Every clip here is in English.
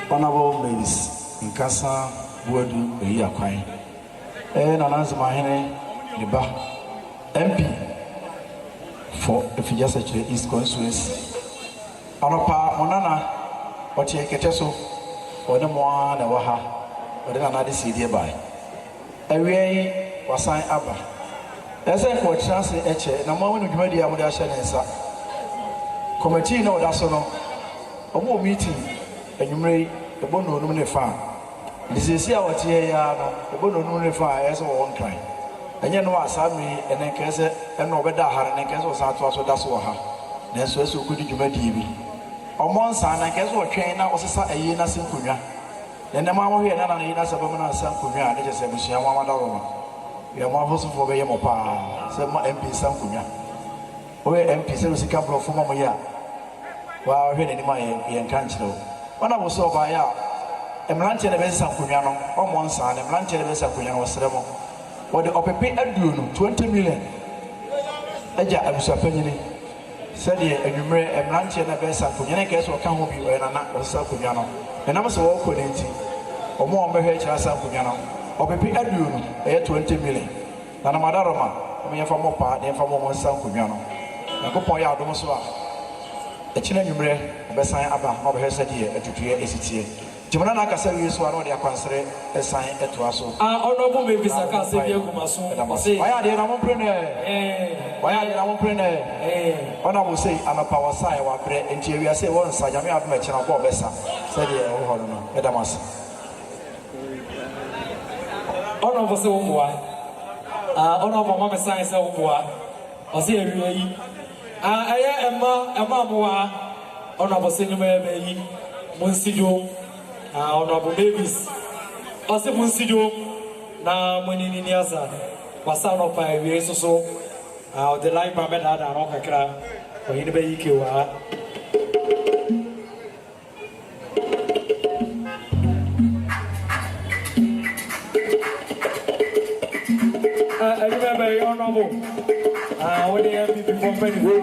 Honorable Mavis in Casa Wadu Yakwai. Nanaz Mahene Liba MP for Efijasache East Consuls. Anopa Monana, what you get so or the Moana Waha, or then another CD by. Away was signed Abba. As I for chance Eche, no more when you made the Amadasha and Sa. Committee no that's no. A more meeting, and you may the bono no farm. This is here what here, the bono no fire as one kind. And you know what, Sammy, and then Kessa, and no better, and then Kessa was out to that's what her. Then so good you made TV. On one side, I guess what train now was a year in Kunya. Then the mamma here, and I asked a woman of San Kunya, and they just said, Monsieur Mamma. We are more hustle for Yamopa, said my MP San Kunya. Where MP says a couple of Mamma. Well, I heard my country. When I was so by out, a Mlanche de Bessa Cuniano, or one son, a Mlanche de Bessa Cuniano was Remo. What the Opep Adun, 20 million. Eja, I was a penny. Said ye, and you may a Mlanche de Bessa Cuniana, guess what can be when I'm not or San Cuniano. And I was all connected. Or more Mahech as San Cuniano. Opep Adun, 20 million. And a Madaroma, me for more part, and for more San Cuniano. I go point out almost. A China number, Bessan Abba, of her said here, a tutor, is it here. Jimana Cassavi is one of their consider a sign at Tuasso. Honorable Mavis, I can't say you. Why are they not printer? Why are they not printer? Honorable say, I'm a power side, or bread, and Jerry, I say one side, I may have met China Bob Bessa, said the Honorable Edamas. Honorable Silva, Honorable Mamma Science of War, or say, I am a mamma, Honorable Cinema, Monsidio, Honorable Davis, also Monsidio, now Munini Niasa, was son of my race or so, the life of Bed and Okakra, or in the Baykiwa. I remember Honorable. When they have before Thank you.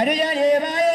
Adijani, my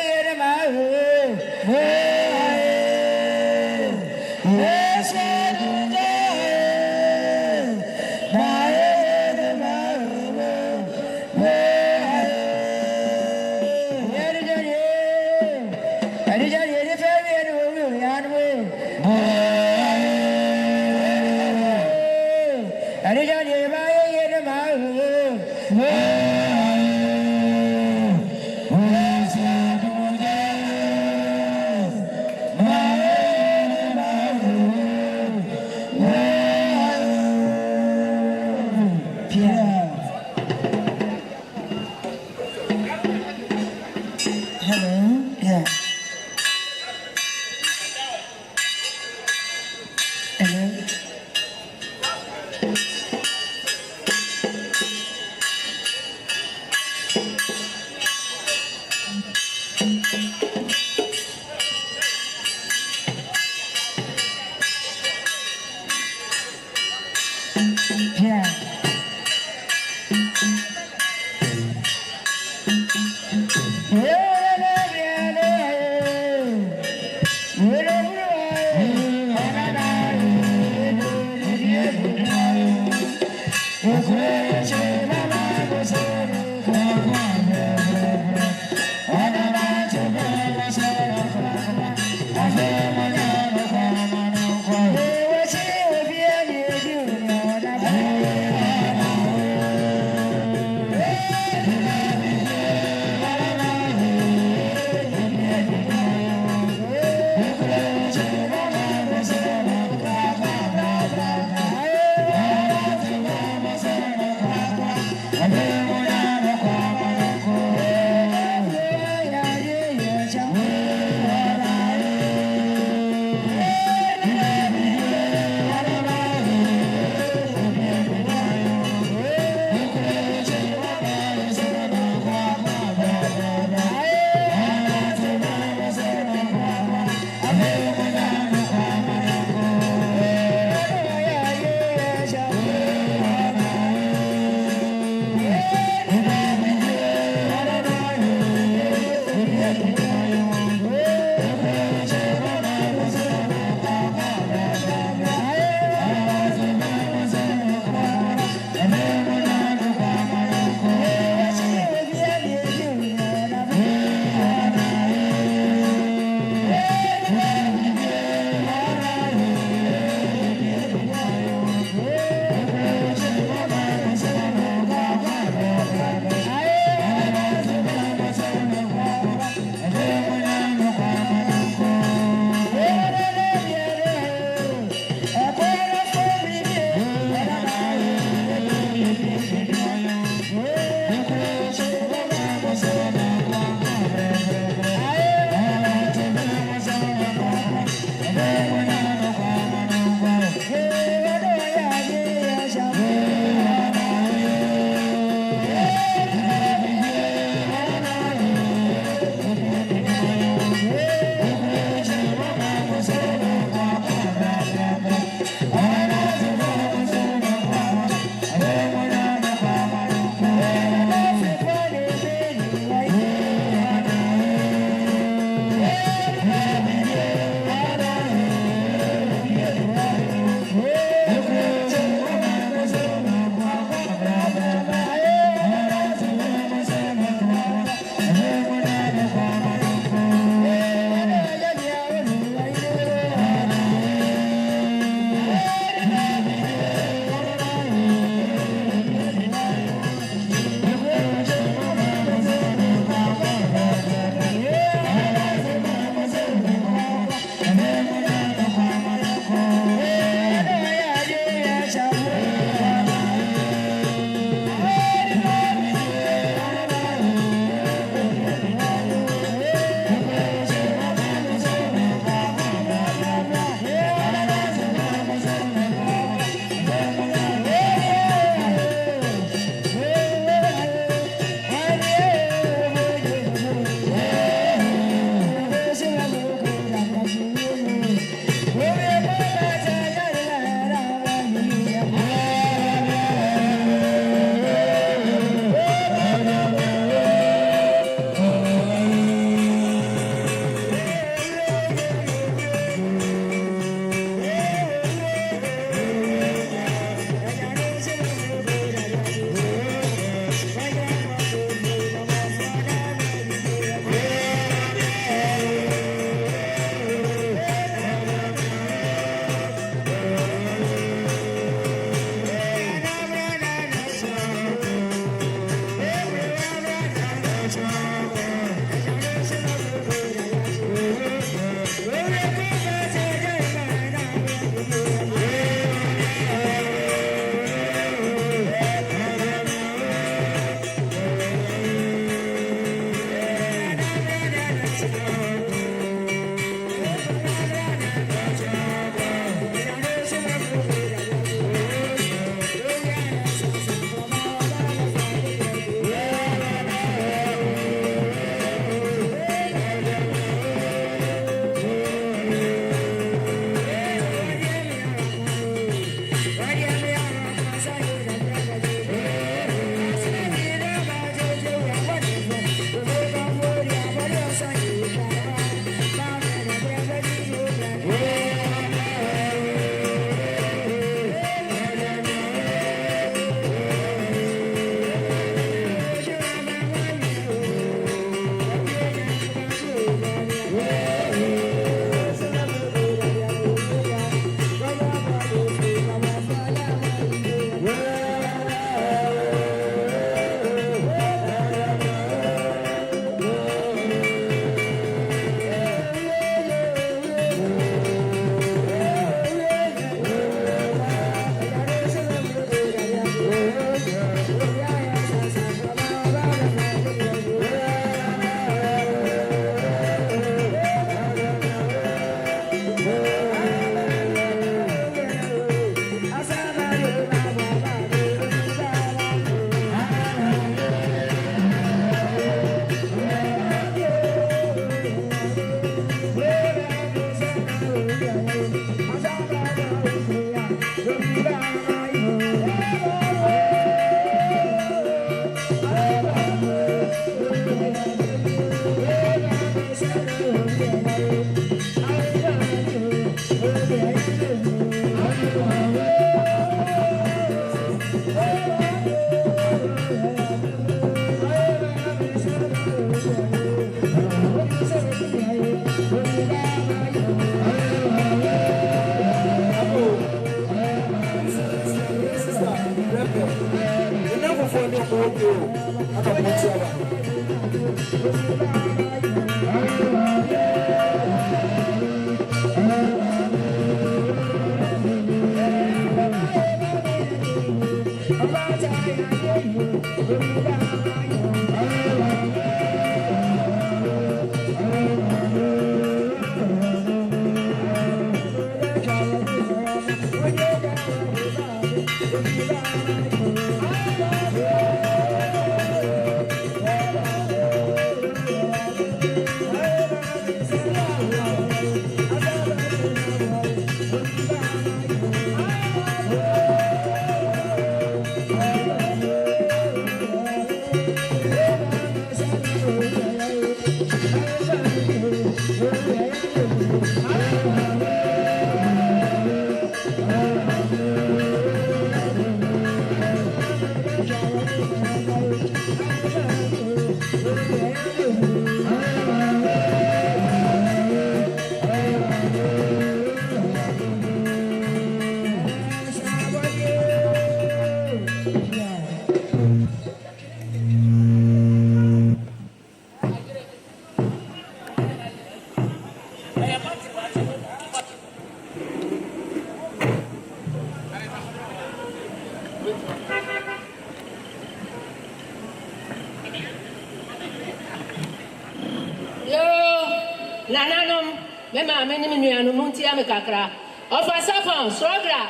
Kakra of a sapon, Sogra,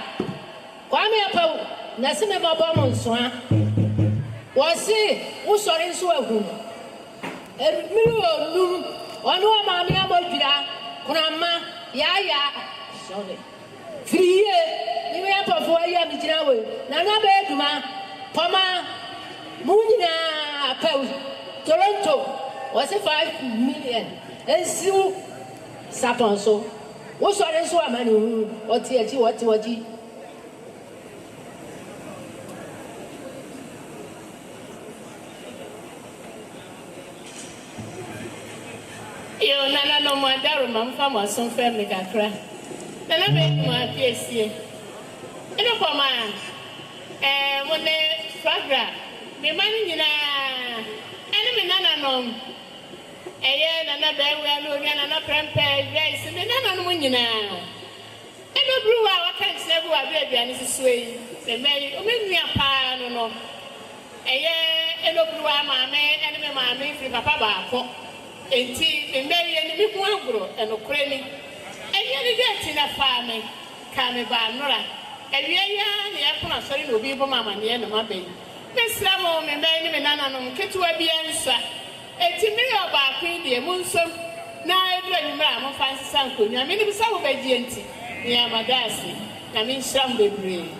Kwame Apo, Nassime Bobon Swan, was see who saw in Swagoo. A million or no mammy Abodra, Grandma, Yaya, sorry. 3 years, you may have a 4 year Mijinawe, Nana Beduma, Pama, Munina, Toronto was a 5 million, and Sue Sapon so. What's all this one, man? What's it? What? You nana no more darrow, Mam Fama, some family can cry. Then I make my PSC. In a command, and when they fragra, the money in a enemy nana no. And another way, no, another pamper, race, and another one, you know. And the blue hour can't never have baby, and it's a sway. They may make me a pie, no. And the blue hour, mammy, and mammy, if papa, and tea, and Mary, and the big one, and a cranny. And yet, that's in a farming, coming by Nora. And we are young, the apple, sorry, no people, mamma, and the end of my baby. Miss Lamon, and Mary, and Anna, get to a answer. A timid about Queen, Munson. Now I bring Ram of Fancy Sanko. I mean, it was so obedient. Near my dassy. I mean, some baby.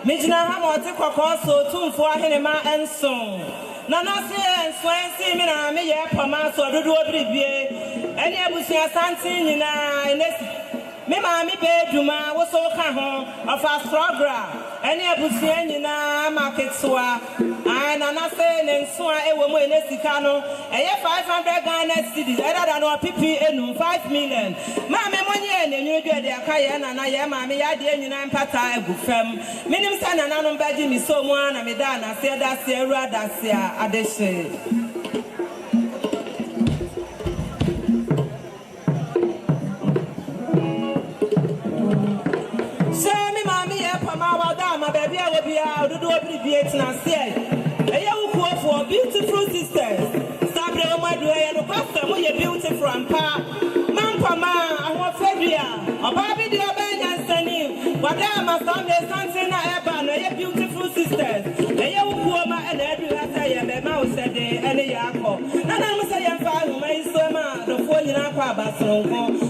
Mijina Hamoti Cocoso, Tum for Hinema and Song. Nana say, Swansea, Mina, me, Pama, so do Bribie, and Yabusia Santin in me, mammy, beduma was so home of our program. Any Abusian in a market swa, and Nana say, and Swa, a woman in Esicano, and 500 Ghana cities, other than our PP and 5 million. Mammy, 1 year, and you get their Kayan, and I am Mammy, I did in Pata, a good femme. Minim San and Anon Badgy, me so one, and Medana, said that's the Radasia, Adeshe. Baby, I will be out to do abbreviate and say, a young for beautiful sisters. Sabre, my dear, and the pastor, we are beautiful and pa. Mamma, I want Fabia, a baby, dear Ben and Sunny. But I must have something I have, a beautiful sisters. A young woman and every last I am a mouse a day and a yako. And I must say, I'm fine, my summer, the phone in our papa, so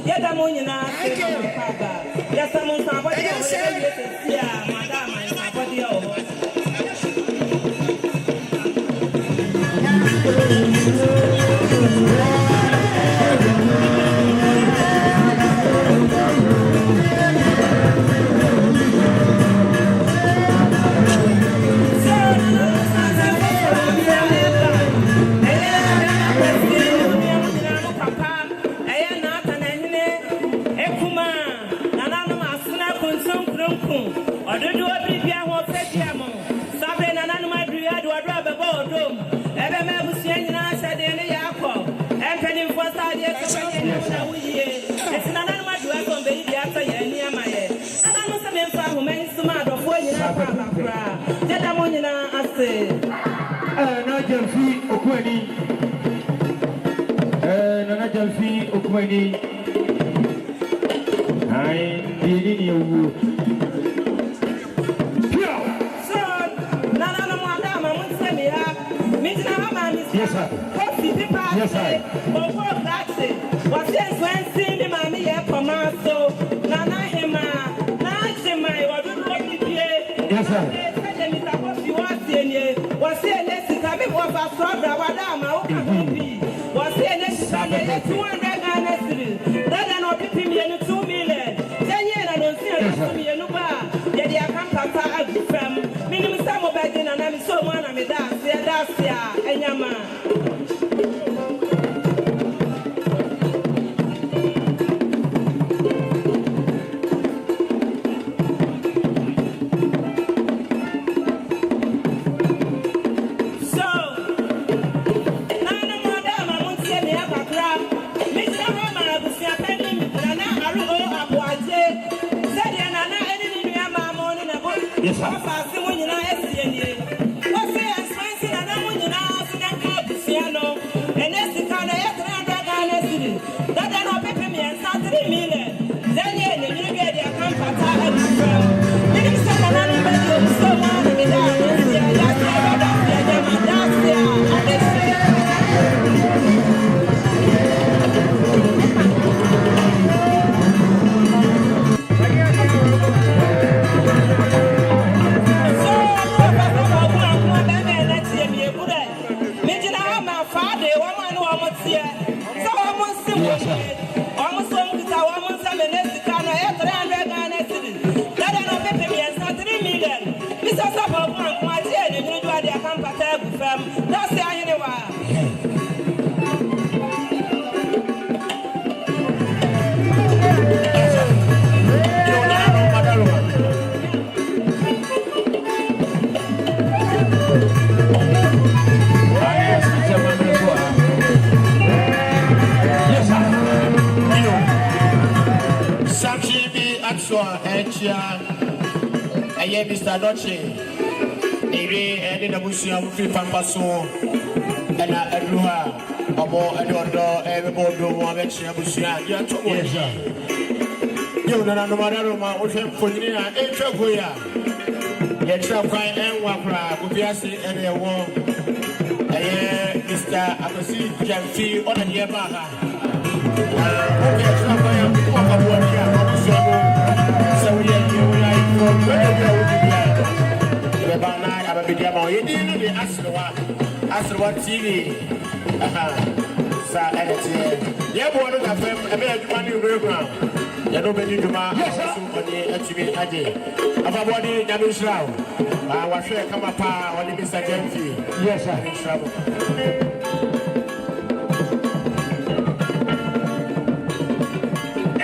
yet I'm on your papa. Yes, I'm on somebody else. Yeah, madam. Yes, sir. Yes, sir. What's this when seeing mammy here from us? So, Nana Hema, Nana, what do you do? Yes, sir. You are saying, what's the next time? What was from the what's the next time? 200 Ghana cedis. That are not 2 million. 10 years, I don't see a million. Yet, I can't pass from minimum some of it, and I'm so one of it. That's and Yama. Mr. Doche, and the museum free pampaso, and a Luha, or more and order, everybody do one mention of Musia. You know, no matter what him for you, and Etragoya. Yet, some kind and Wapra, Ubiasi, and a war. Mr. Abasi can feel on a year back. So, yeah, you like from where you media ma ye di no de asrewa TV sa edit ye bo no ka fam e be adwuma ni program ye no be ni dwuma so ko ni atumi aje afa body nyabe shraw wa hwe kama pa woni Mr. Jamfi yes sir shraw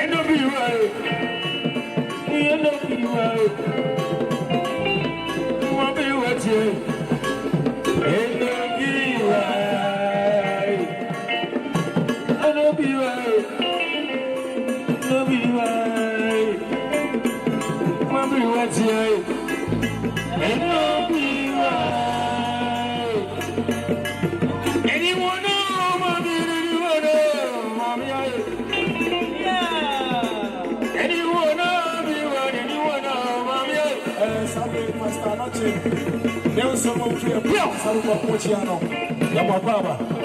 eno bi wa mo bi wa ti eno There was someone here, some of what you know. Yamababa.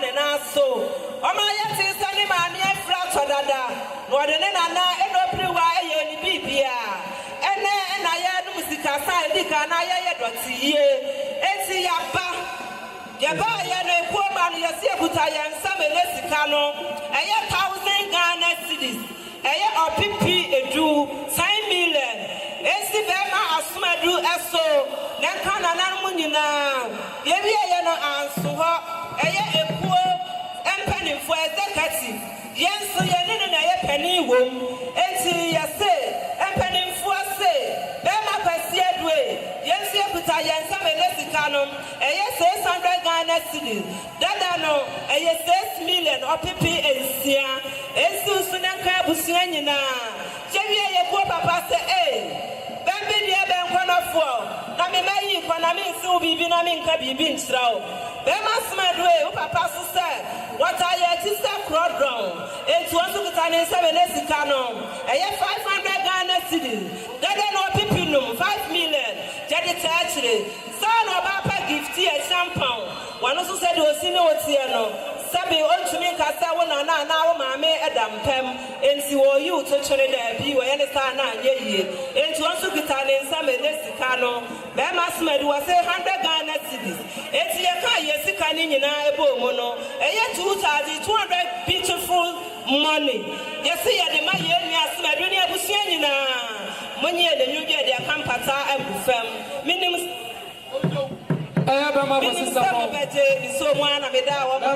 ne na so Oma yeti sani maami efra todada no de ne nana enopriwa eye ni bibia ene na ya no musika sa edika na ye dotiye eti yaba yaba ya no ekuoma no yesi ebuta ya nsame ne sika no eye 1000 Ghana cedis eye opipi edu 10 million esi bema asumadu eso na kana na mu nyina ye bi eye no anso ho eye ekuo empanifo executive yenso ye ne na ye pani wom enti ye se empanifo se bema kwasi adue yenso ebuta yensa melesika no eye 600 Ghana cedis dada no eye 6 million opipi ensia ensu sunanka busia nyina chewie ye ko papa se bembe dia ben kwanafo na me mayi kwana me nsi bibi na me nka bibi nchirawo bema smadwe o papa so se what are you to say crodron etu osu kitane se melesika no eye 500 Ghana cedis dada no pipinum 5 million jadi taachire son Obapa gift e champagne wano so se de osini otie no sabi ontumi kasa wona na wo maame edampem enti wo yu to chere da bi wo yene sa na anye yie enti onso kitane nsame ne sika no be masmedi wo say 100 Ghana cedis enti ye ka ye sika ni nyina ebo mu no eye 2200 beautiful money ye see ye de ma ye nua asmedi ni abusia nyina monye de nyudie de akampata abufam minim Bama sister for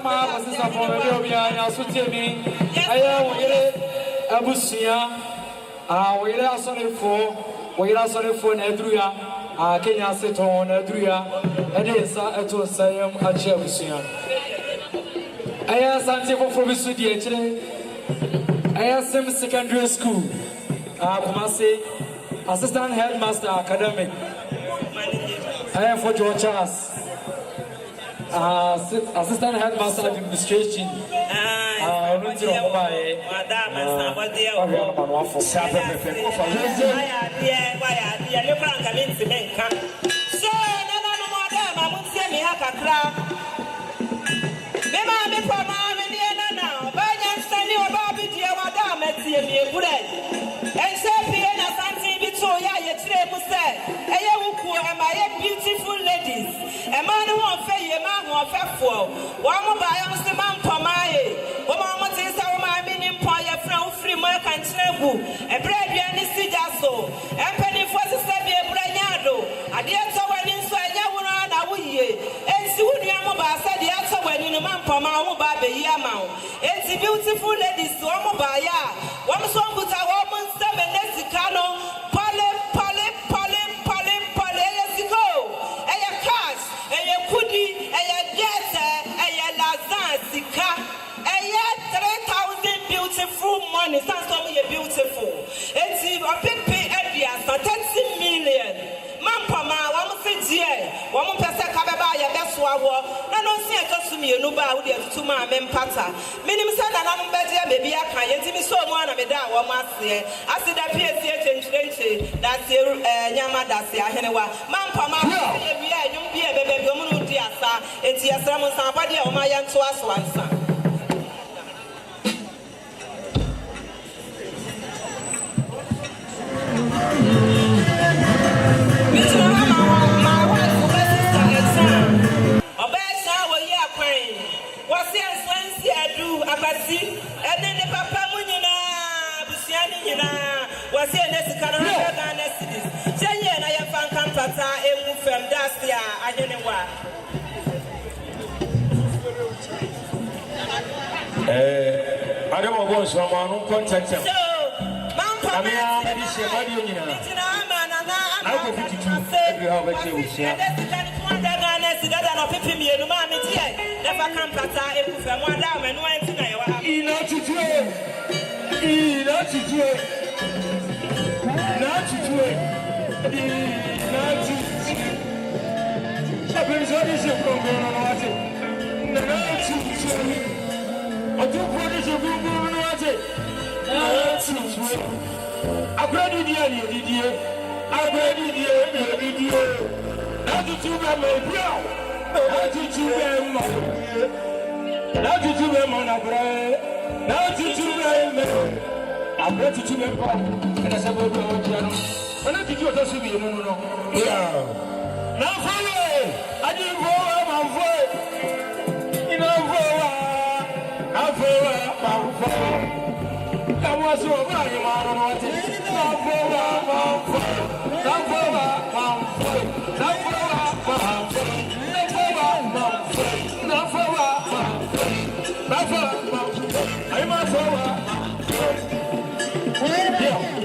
Bama sister for Obia Sutemi Aya wire abusia wire asore for Nedruya Kenya seton Nedruya edesa eto sayam achi abusia Aya Asante for Bisudi echire Aya Sim Secondary School Kumasi Assistant Headmaster Academic I am for George Charles, Assistant Headmaster Administration. Beautiful ladies, a man who won't pay a man who are for one more by us, the man for my woman is our mining empire from free milk and treble, a bread and a sijaso, and penny for the Sabia Bragnado. I dare so when inside Yawurana Wuye, and Sudiamaba said the answer when in a man for my baby Yamau. It's a beautiful ladies, one by ya, one song with a woman, 7 Mexicano. Money sounds so beautiful. It's a pipi areas for 30 million. Mampama, one say, one person cababa, ya best war. No, see a costumie, no bow to my men pata. Minimum son and I'm better, maybe I can't get me so one of me that one must say. I said that PSC that's Yama, that's Yahenewa. Mampama, you be a baby, woman, dear, sir. It's your sermon, somebody on my young to us once. And then the papa Munina, Busianina, was here next to Canada. Jay, I have found Campata, a move from Dastia, I don't know what. I don't want someone who contacts him. So, Mount Pamela, I will be to every hour you will share. Never come Pata, if I'm one down and went to not to do it. Not to do it. Not to do it. Not to do it. What is your program? Not to do it. I do what is your program? Not to do it. I've read it. I've read it. Not to do my brow. Not to do my Now to do them on a bread. Now to do them. I brought you to me, and I said, when I did you to see you, no. Yeah. Now, follow. I didn't go my voice. You know, I was over my what is it?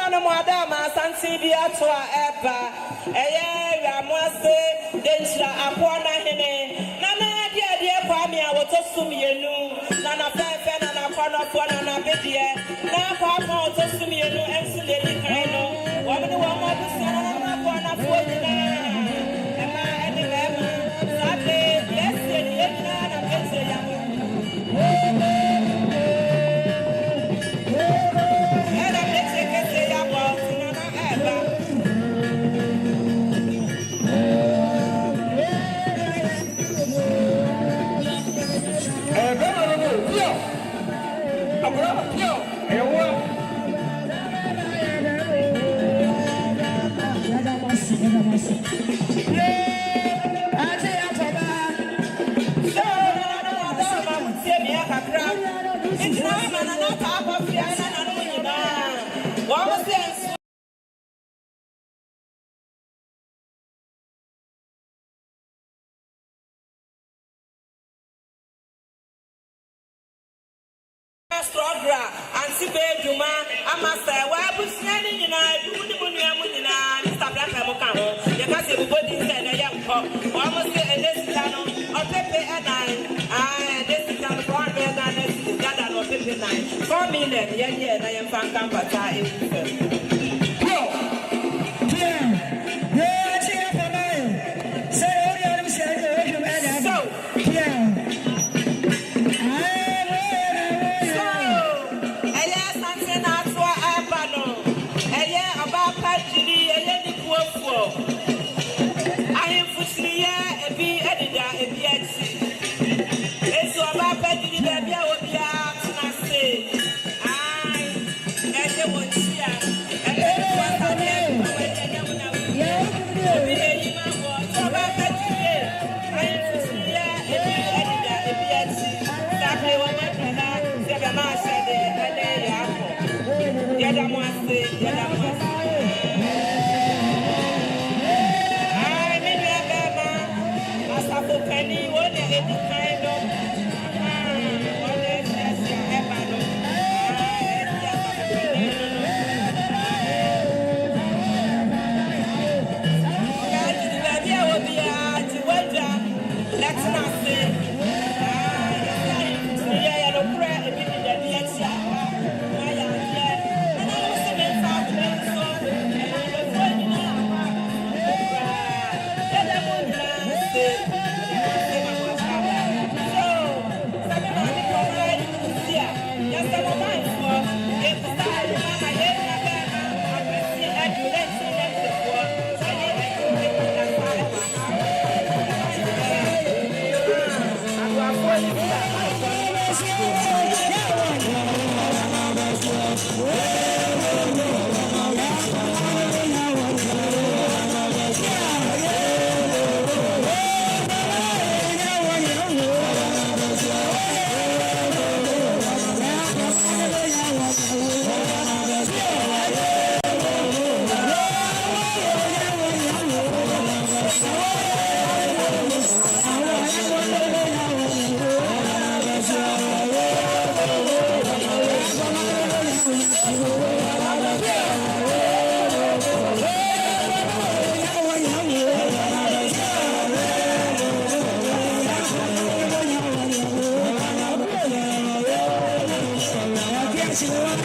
No madam Asante Agona Wiamoase Denchira Apona hene nana dia kwame a wotosum yenu nana fefe nana kwano kwano na bedie na kwa wotosum yenu ensu le di kan no wo me wo ma du sana na kwano fo nyina ema ene lema sabe blessed yena na pese ya I Thank you.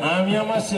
I'm Wiamoase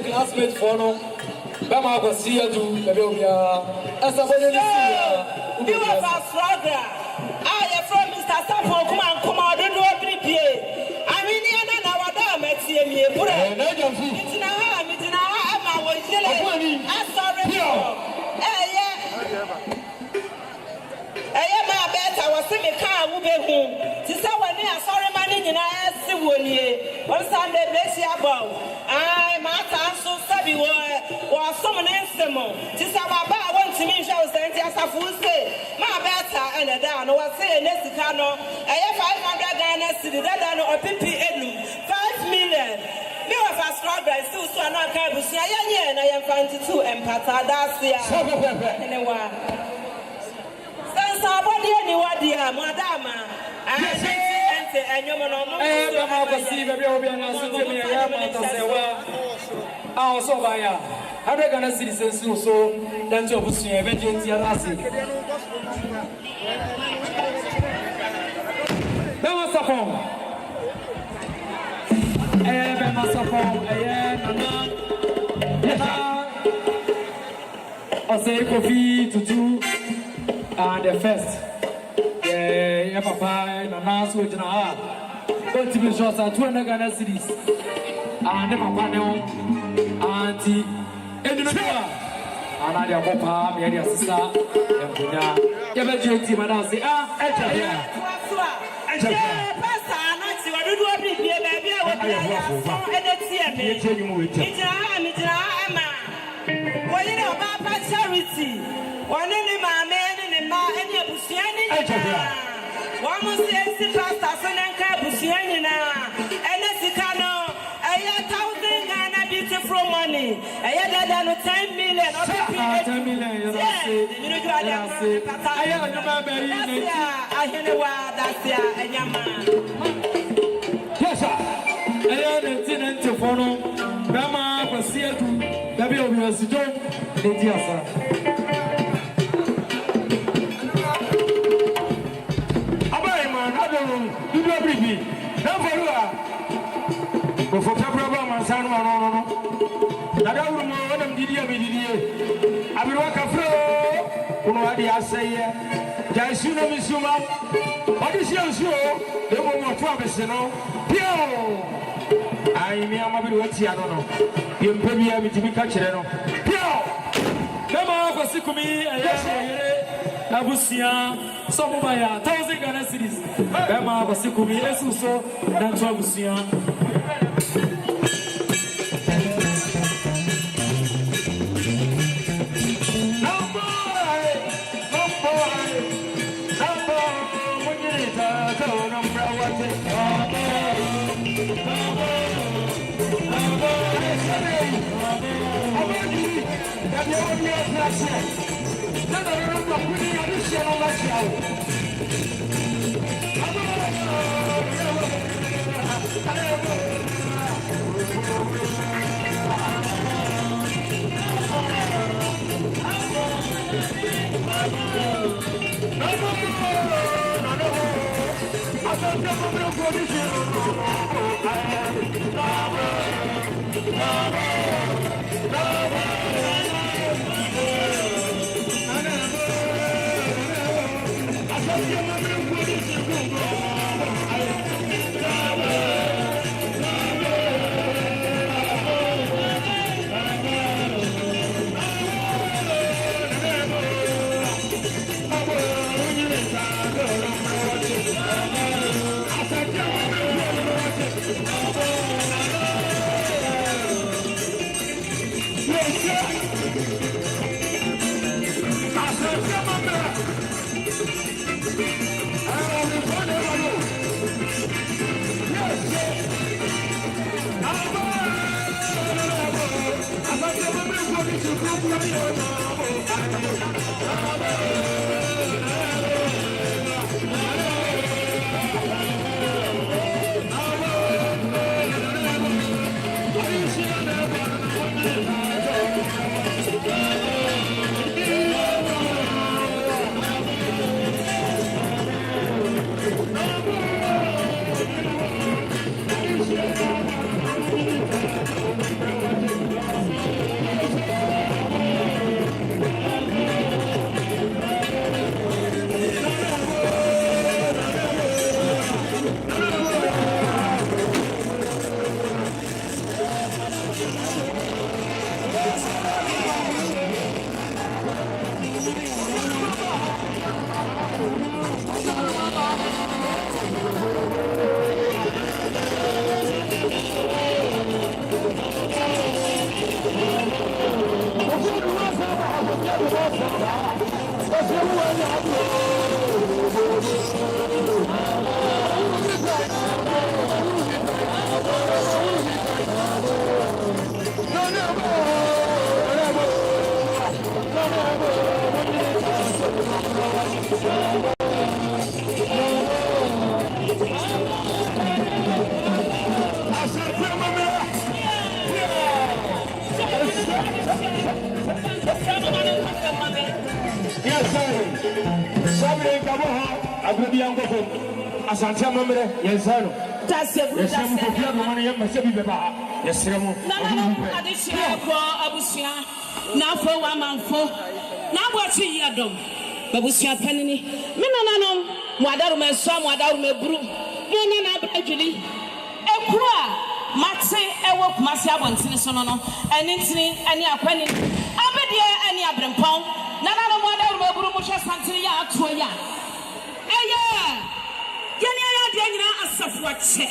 classmate for no Bama was here to Asante Agona I am from Mr. Sapo, come on, don't do every day. I mean, I know what I'm seeing here. It's I was in the car, we be home. To someone near sorry money in I see one year. On Sunday, bless you about. I, my time so savvy or someone else. To some about one to me, shall send us a full say. My better and a down, or say, Nesicano. I have 500 Ghana city, that or PP 5 million. Me was Scrabble, still so an archive, and I am finding two and Patadasia. Anyway, stand somebody anywhere, dear Madama. And you know, I see the real also by I'm not gonna see this so then to push you eventually. That was a phone. I say coffee to do the first. Yeah, papa, and announce with now. But to be short, I 200 Ghana cities. And the papa, auntie, and the and I have papa, my dear sister, and Puna. You bet you team and I'll say, charity. One in my man and my any Busiani. One must say, Pastor Sonanka Busianina, and Esicano, a 1,000 Ghana beautiful money, a year than 10 million, 10 million. I hear that's ya, and Yama. Yes, sir. I didn't to follow Grandma for Seattle, W. I am a bit Tiano. You pay me to be catching. Come on, for Sikumi, Abusia, some by 1,000 Ghana cities. Come on, for Sikumi, Esuso, and Abusia. Asante Mamre, Yensano. That's it. Yes, I'm going to money. Yes, I'm Abusia. Now for 1 month for now what you done. Babusia Penny. Minanano, Madarume, some Madarume Bru, Mona Julie. Equa, Matse, Ewok, Masia, and Sinisono, and Intin, and Yaquenin. Abedia, and Yabrempong. Nana Madarume Brumusha Santia, Toya. Yanya Asafwache.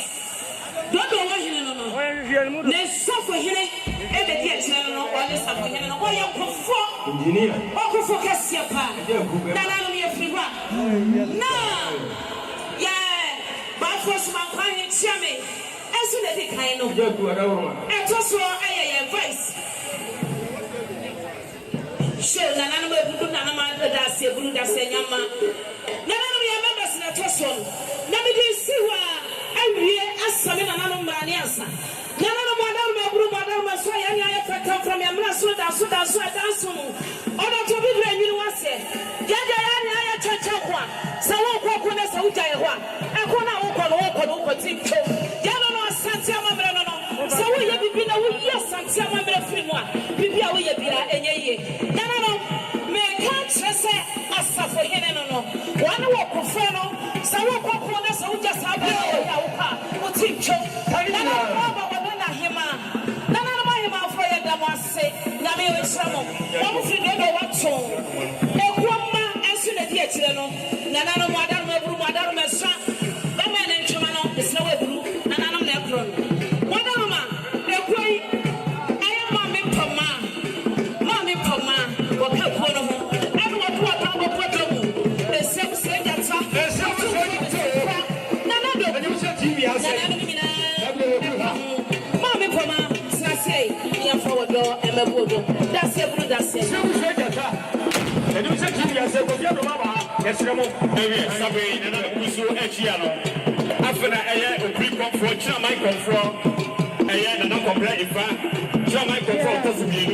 Don't know what you know. Let's suffer here. Every day, no one is suffering. No one for engineer. Oh, for Cassiapa. Nana, me a free one. Now, yeah, but for some kind of chamois. As soon as they kind of do it, and also I advice. Shell Nana will do Nana that's a blue that's a yama. Nana, we are members in a toson. Let me see why I will ask some Maniasa. Nana, Madame, so I come from your master, that's what I so. Or not to be brand new one said. Yaya Chachaqua, Sawa Kona Sautaiwa, Akona Oko, Tinko, Yano Santiama Brano, so we have been a year Santiama Brafima, Pipia, we have been a year. Nana, may can't say Asafo Henano, one walk of Fano. Sawa kwa kuona sauti ya sababu ya upa uticho nana baba wana hima nana mahima afroya damase na mewe shamo wamufi dodo wacho ekwama ensu na di akire no nana mwadaru mesha dama na ntwama no esna waburu nana no na ekro mwadaru ma ekwai ayama me poma wakakuo no ho anu watu atabo mu esem se jata Mommy, Poma, say, you forward door and a wood. That's it, that's it. And you said, yes, Sabi, and I was so Echiano. After a pre-comfort, Chama comfort, a year and not complain if I Chama comfort possibly.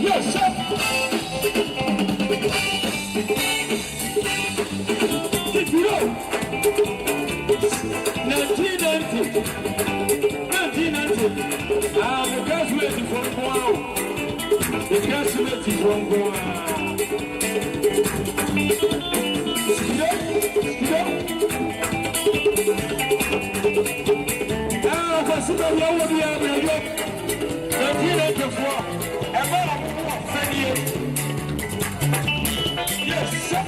Yes, sir. 1990. The graduate from Guam. The graduate from Guam. Consider what we have in Europe. 1984. And what I'm yes, sir.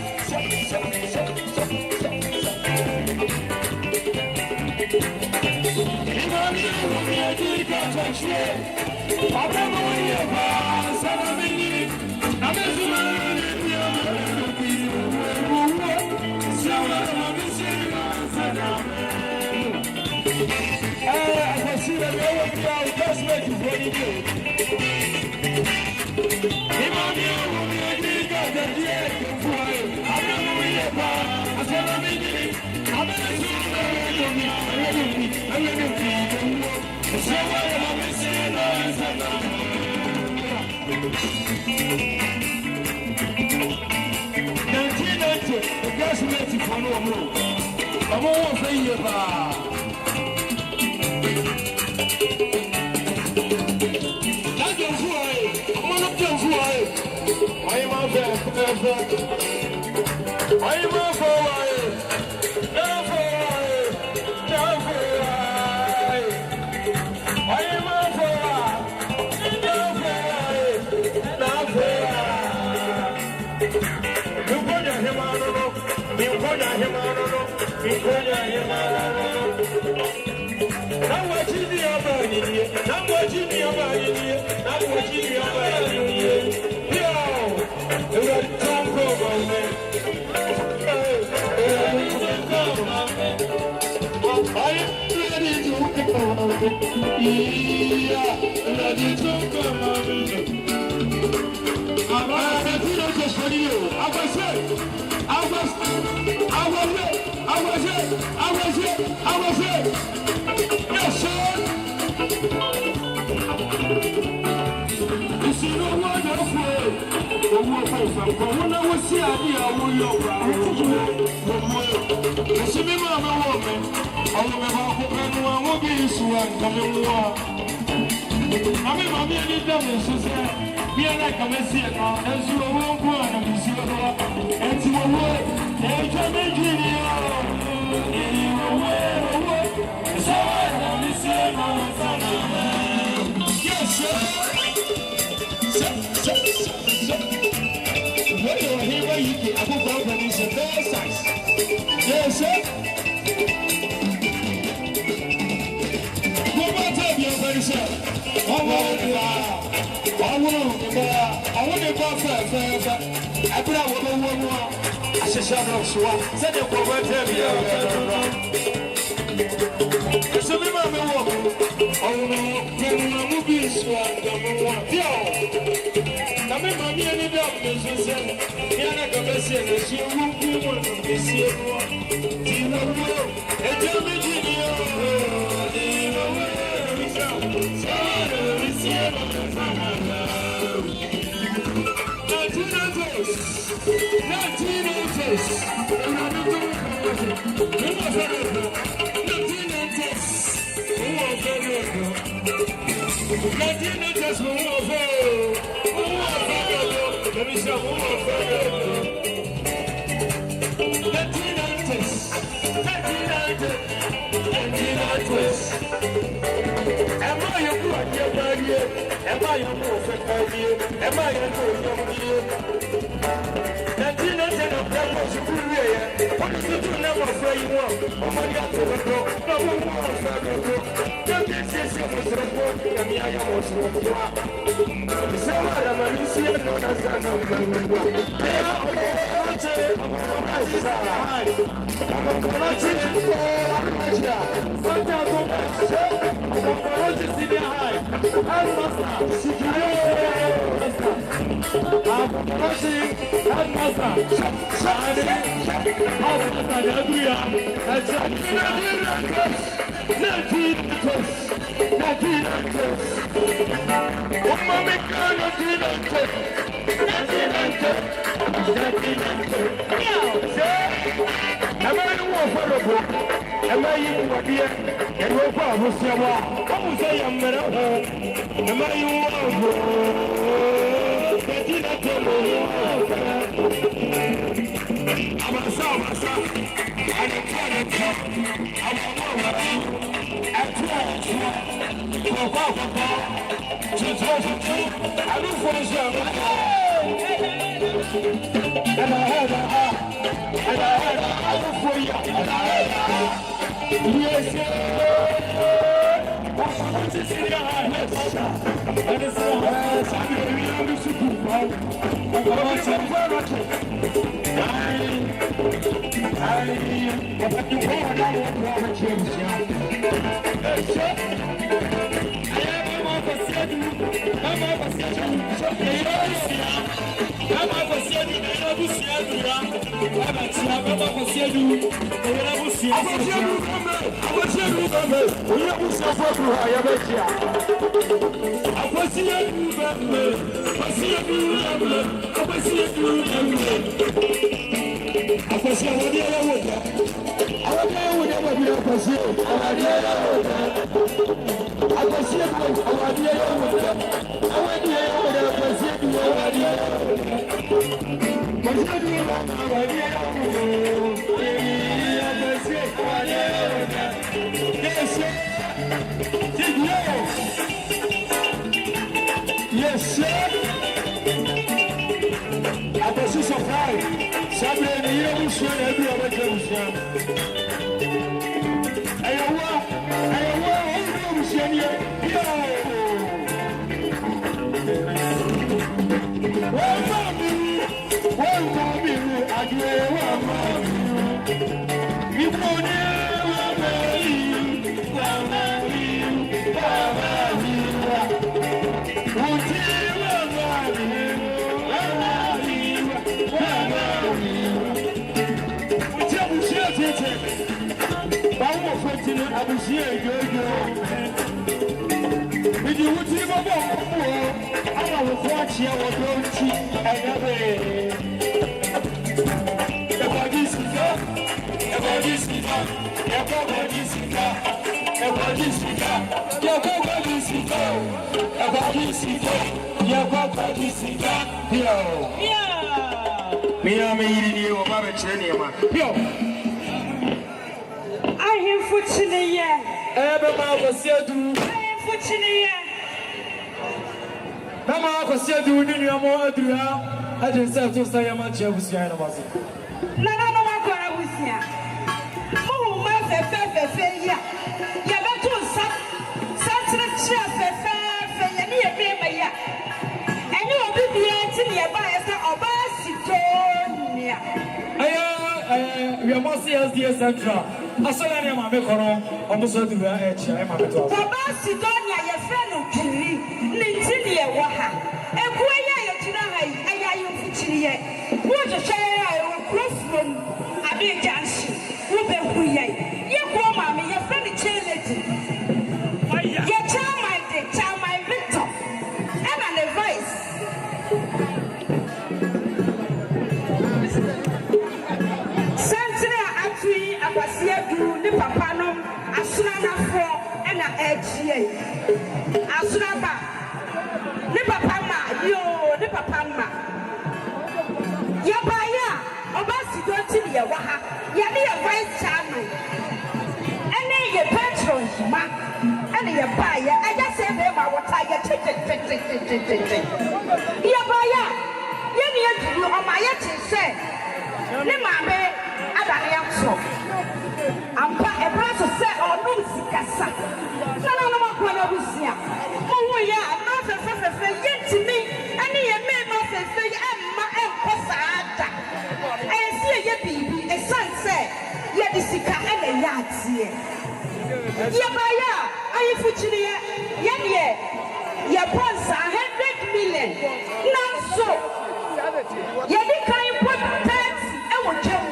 Yedi kan put tax e wo twem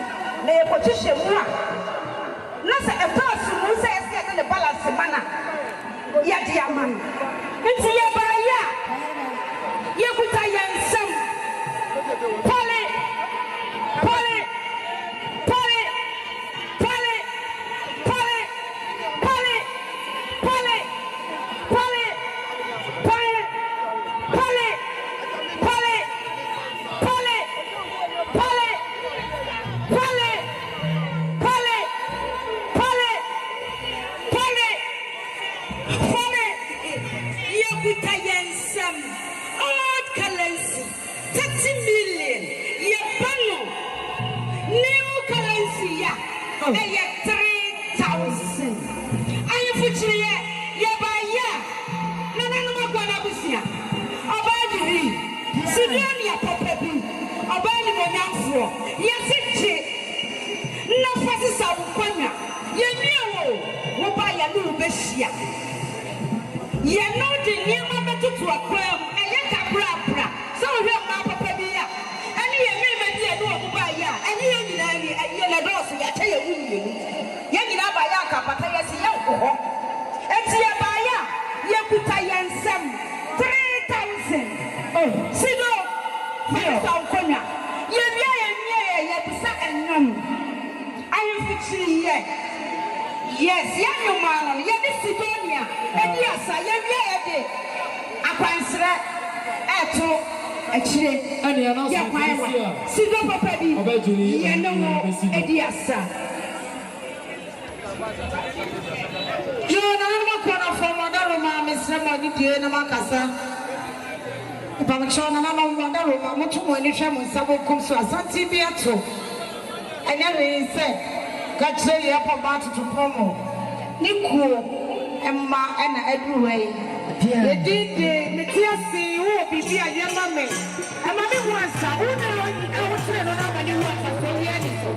na ye pochihye mu a na se e pass mu se e the balance mana ya di aman nti ye ba ya ye kuta yansam pole pole pole pole pole pole pole pole pole pole pole pole pole pole pole pole pole ye kuta yansam old currency 30 million ye banu new currency ya ye 3,000 ayi fuchire ye ba ya nana no magwana busia obadiri sidiani ya popebi obani monamfo ye siche na fasi sa kwanya ye miawo wo ba ya no behia ye no de niema betutu akwam eye kabra so we ma popebi ya ani ye me be dia no wo ba ya ani ye nyina ni ye na doso ya che ye wunienu ye nyina ba ya kapata ye si ye ko ho enti ye ba ya ye kuta yansam 3,000 sido sa kwanya ye bia ye bisa enam ayi fichi ye yes ye nyoma ye di sidonia e di asa ye bia ye de akwansre eto achire ani ana so sido papa bi ye no e di asa yo na no ko na from odaro ma mesre mo ni die na makasa Pamachona na no odaro ma moto mo ni hwe mo nsabo kom so Asante bi ato ene re se ka chire ye pa ba to promo ni kuo emma ena aduwai ye dide metiasi wo bibi aye mame emma me wansa wo na wo e wo chire no na ma ni wansa so ye ni so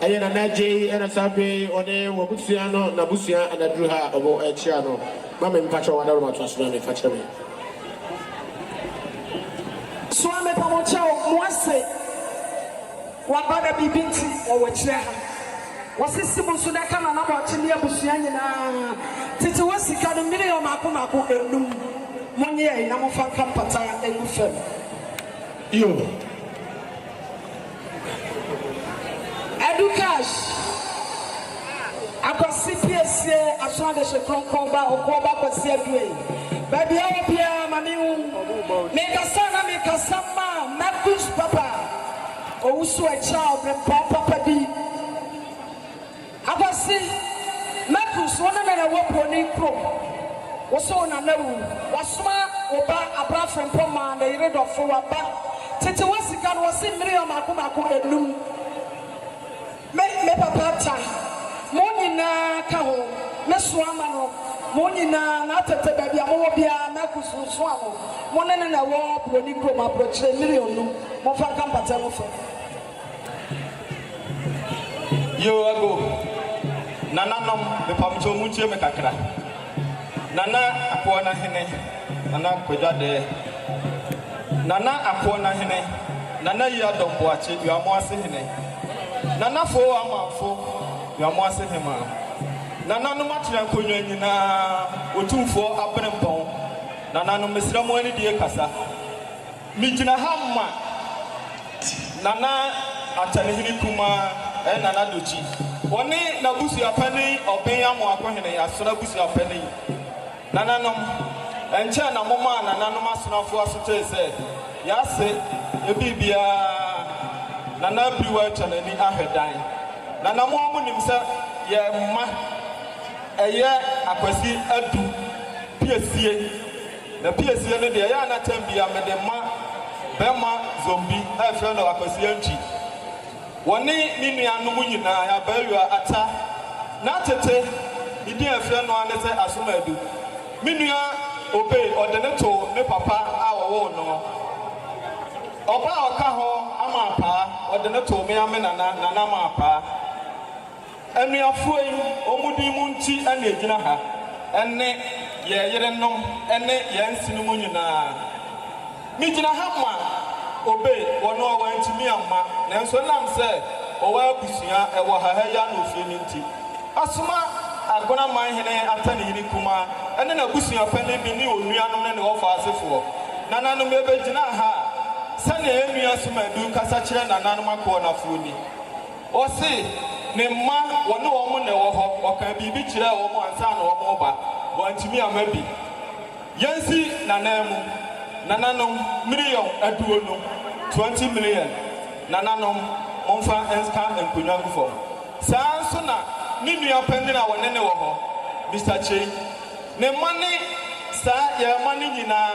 Ayana Naji and a Sabe or Wabusiano, Nabusia and a Druha of Echiano. Mamma Pacho, I don't want to me. Swame Pamocho, Moise, Wabada Bibinti, or Wachaha. Was this Sibusudaka and about Chilia Busiana? Tito was the kind of million Makumaku and Lum, Monia, Namofa Kampata, and Lufem. You. Educash. Akwa CPS aswande se kronkomba okoba kwa CFA. Baby awopia mamiu. Meka sana meka sama Marcus papa. Owusu a child and papa bi. Akwa si Marcus wona me na wopo ni kro. Woso na nawu. Wasoma oba abra from poma na yire do fo waba. Tete wasika no wasi mmiri o makomako enum. Me papa ta monina ka ho me soama no monina na tete baby amowo bia na kusunso amo monene na wo broni kro ma brochire million no mo fa kampata mo fa yo ago nananom me pamcho munche me kakra nana apona hene nana kwedade nana apona hene nana ya domboache Wiamoase hene Nana fo amafo Wiamoase hema Nana no matria konwa nyina otumfo abrempon Nana no mesramo ani die kasa Mijina hamma Nana atanehini kuma nana dochi Woni na busu apani oben amo akohene asora busu apani Nana nom enche na moma nana no masonafo asote se yase ebibia Nana Briwa Chanani Ahedan. Nana Momunimsa, ye ma a year Aquasi Adu PSA. The PSA, the Ayana Tambia, Medema, Bema, Zombie, a friend of Aquasianchi. One Nini Anumunina, a Belua Ata, Natete, the dear friend one as Asumedu. Minia obey or the neto, ne papa, our own. Oba okaho amapa odene to me amena na mapa enuafuyi omudi munti ane egina ha enne ye yerenom enne ye nsinu munyina mi gina ha ma obe wono owantimi amma nanso nam se owa busia ewo ha ya no fie nti asoma agona man hene atane yiri kuma ene na busia pene bi ni onuanom ne ofa asefo nananom ebegyina ha sane enua soma du kasa kire nananom akọ na fuoni o se ne ma wone wo mo ne wo ho oka bibi kire wo mo ansa na wo mo ba wantimi amabi yansi nananom million aduonu 20 million nananom monfa enska enkunwa gufo saa so na ni nua pende na wone ne wo ho Mr. Chei ne mane saa ya mane nyina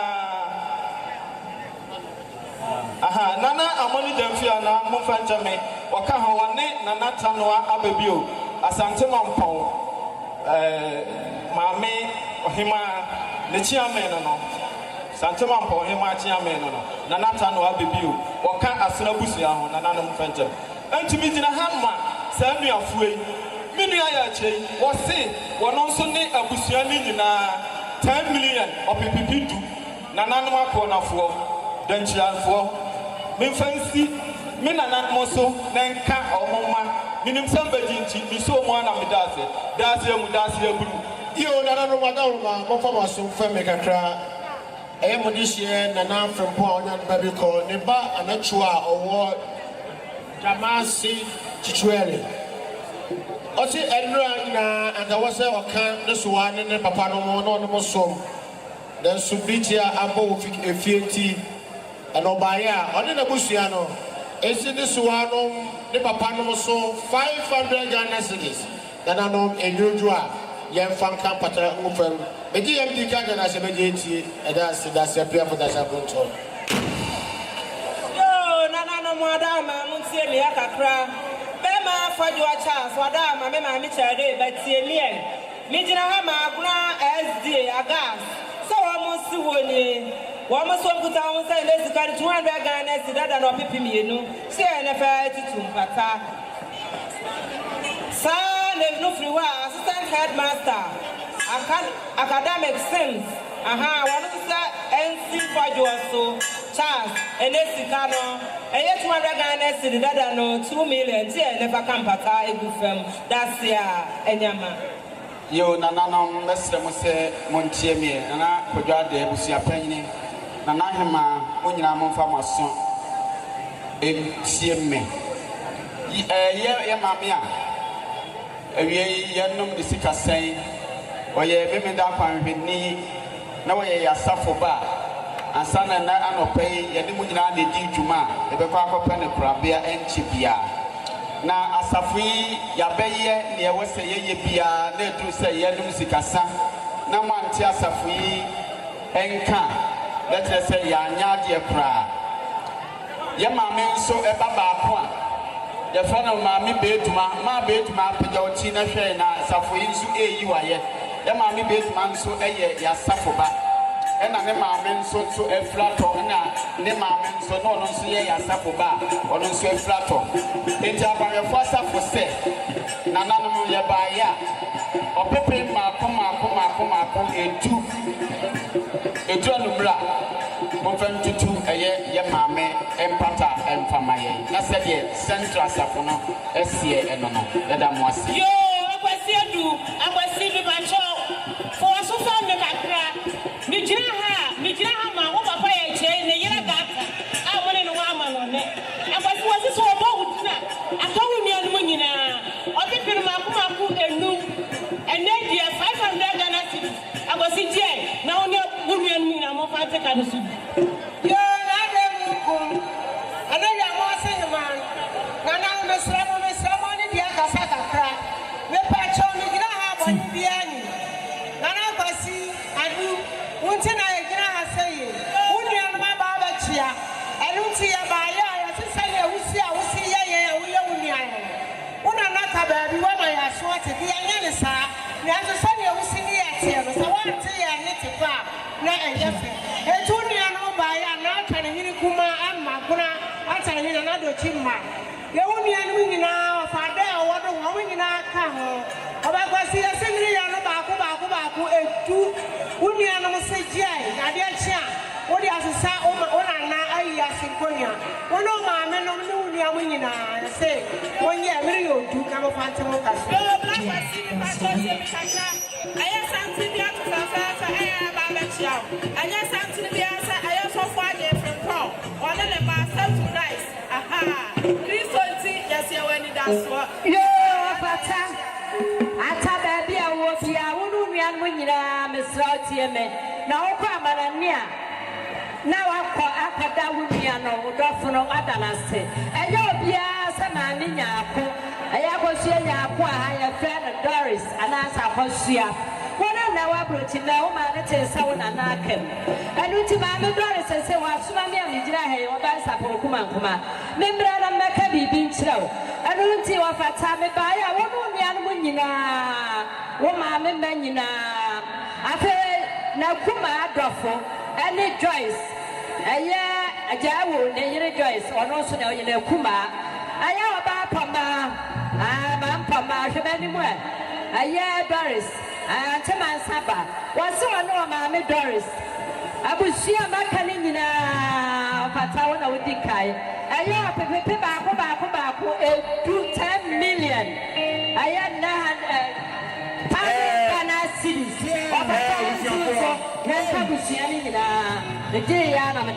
aha nana amoni demfia na monfa njame waka ha wone nana tanoa ababio asante mampon maame ohima ne chiamen no sante mampon ohima chiamen no nana tanoa ababio waka asena busia ho nana no monfa njame antimi gina ha ma saa nuafuei minua ya chei wose wono nso ne abusia ni nyina 10 million opipipidu nana no akonafo danchiafo memfansi me nana mo so na nka omoma minim sambadi nti mi so mo na medase dase mu dase aburu yo nana no madaruma mo fa maso fa me kakra mo dihye nana frempo onya ba bi ko ne ba anachu a owo jamasi chichuele oti enra na agawase oka ne soa ne papa no mo no mo som den subitia abo efienti anobaya oni na busua no esi ne soa no ne papa no so 500 Ghana cedis nana no enyoju a yem fanka patra ngofam medi yem dika Ghana se medi enti eda se pia for that control yo nana no madama muntie mi akakra bema fadwa chance wadama me ma mi chade batie mi jina ha ma aguna SD agas so wo si woni wo mo so kuta won say le sikari 200 Ghana cedi dada no pipi mienu se na fa titum pata sa le no free wa assistant headmaster academic sense aha wonu sa NC fadwa so Charles enesikano eye 200 Ghana cedi dada no 2 million ti never kampata egufem that's ya enyama yo nananom mesre mo se montie mi na kodwa de busia panyini nana hema onyina mo mfa maso entie me ye mame a awie yenom de sikasen oye memenda kwanhweni na oye yasafo ba ansana na anopai yede mu nyina de di dwuma e be kwa akọpa ne kurabea enchibia na asafi yabeye ne ewese yeye bia na edu se yedum sikasa na mwanti asafi enka letre se ya anyade kra ye maame nso e baba ako a ye fa na maame beeduma ma beeduma pagya ochi na hwe na asafi nso eyi waye ye maame beeduma nso eye ya safo ba ena ne maame nso eflato na ne maame nso no no nso ye ya safo ba ono nso eflato enti akwamefo safo se na nanom ye ba ya opepe mako etu anumra mo fam tutu eye ye maame empata empamaye na se de central safo no esie eno no dada mo ase yo akwasi du bancho for so fam me kakra mi jira ha ma wo papa ye che ne yira gata a mo ne no ama no ne akwasi wasi so obo wudina akawo mi anu nyina o bi pir mako enu ene dia 500 Ghana cedis akwasi je na woni wumi anu nyina mo fa te ka no su yo na de mu ko ana ya mo ase ni man na mesra ni dia kasa kakra me pa cho mi gina ha bo ni bia ni na akwasi adu wonti na ye gina ha sey woni anu ma ba ba chia enu ti ya ba ya se se ye wusi ye wo ye woni anu wona na ka ba bi wa ma ya so ate bi anya ni sa ni aso se ye wusi ni ye tie no so wa ate ye ni ti pa na enye fe etu ni anu ba ya na ka ni hiri kuma amma kuna ata ni na do chimma ye woni anu nyina fa da wo do wo nyina ka ho oba kwasi ye se ni ya no ba ko etu woni anu se jai na de chia wodi asesa ona na ayi asinkonya wono ma me no ni woni amu nyina say, 1 year, you do come up and tell us. Oh, black was sitting by Kakra. I have something to confess. I have a lecture. I have something to be answered. I also find it from Paul. One of the masters to rice. Aha. Please don't see, yes, you when it does what. Yo, Pata. I tell baby, I was here. I wouldn't be unwinning, Miss Rotier. Now, come on, near. Now I call that with me and no from Adalaste. And you'll be as a man in Yaku. I was here, I friend of Doris, and as I was here. One hour I brought you now, man, it is so and I can. And with him, I'm a Doris and say, what's my name? Did I hear what I suppose? Kuma. Member of Maccabi being slow. I don't see what I time by. I won't only unwinina. Woman, Menina. I feel now Kuma Adolfo. Any Joyce, a jawu, the Joyce, or also in a Kuma. I am about Pama, I'm Pama, anywhere. A Doris, and Taman Saba. What's so I know, Mammy Doris? I will see a Macanina, Patawana with Dikai. I am Papa, 10 million. I am cities. The day I am a